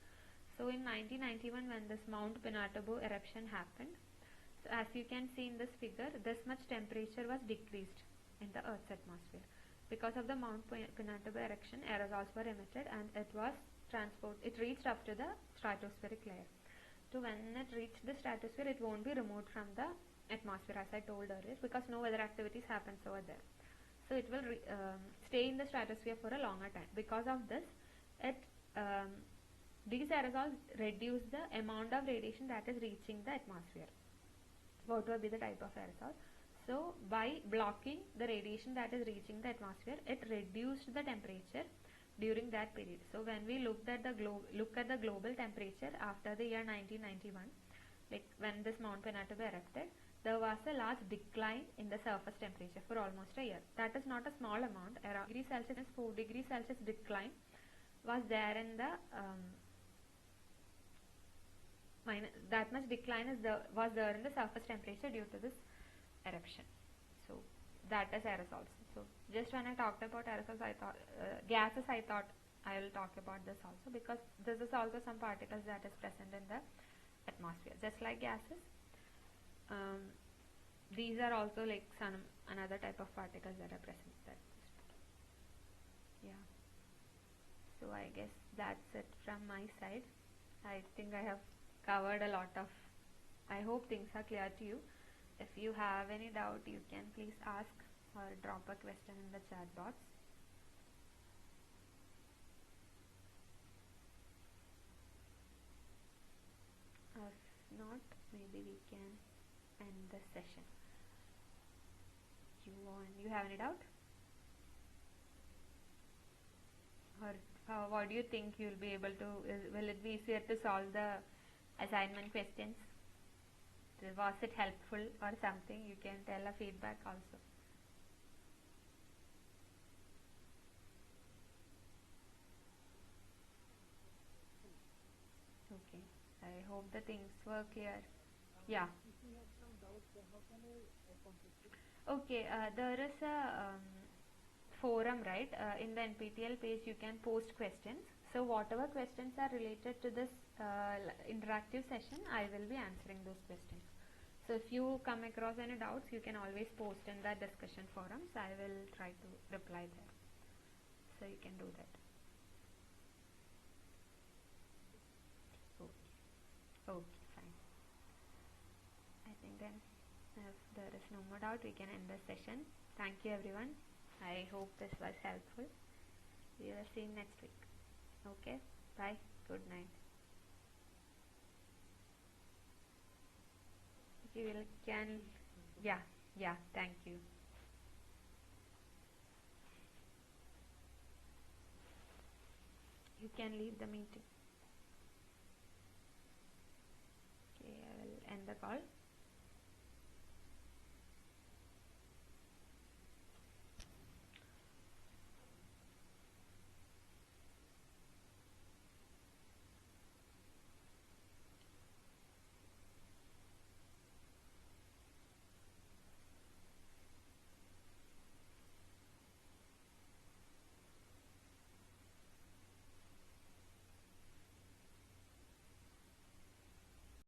So in 1991 when this Mount Pinatubo eruption happened, so as you can see in this figure, this much temperature was decreased in the earth's atmosphere. Because of the Mount Pinatubo eruption, aerosols were emitted and it reached up to the stratospheric layer. So when it reached the stratosphere, it won't be removed from the atmosphere as I told earlier, because no weather activities happens over there. So it will stay in the stratosphere for a longer time. Because of this, these aerosols reduce the amount of radiation that is reaching the atmosphere. What will be the type of aerosol? So by blocking the radiation that is reaching the atmosphere, it reduced the temperature during that period. So when we look at the global temperature after the year 1991, like when this Mount Pinatubo erupted, there was a large decline in the surface temperature for almost a year. That is not a small amount. Around 4 degrees Celsius decline was there in the that much decline was there in the surface temperature due to this eruption. So that is aerosols. So just when I talked about aerosols, I thought gases, I thought I will talk about this also, because this is also some particles that is present in the atmosphere. Just like gases, these are also like another type of particles that are present there. Yeah. So I guess that's it from my side. I think I have covered a lot of, I hope things are clear to you. If you have any doubt, you can please ask or drop a question in the chat box. not, maybe we can end the session. You have any doubt? Or what do you think you'll be able to, will it be easier to solve the assignment questions? Was it helpful or something? You can tell a feedback also. Okay, I hope the things were clear. Yeah. If you have some doubts, then how can I contact you? Okay, there is a forum, right? In the NPTEL page you can post questions. So whatever questions are related to this interactive session, I will be answering those questions. So if you come across any doubts, you can always post in the discussion forums. I will try to reply there. So you can do that. Okay. Okay, fine. I think then if there is no more doubt, we can end the session. Thank you everyone. I hope this was helpful. We will see you next week. Okay, bye. Good night. You will can, yeah, thank you. You can leave the meeting. Okay, I will end the call.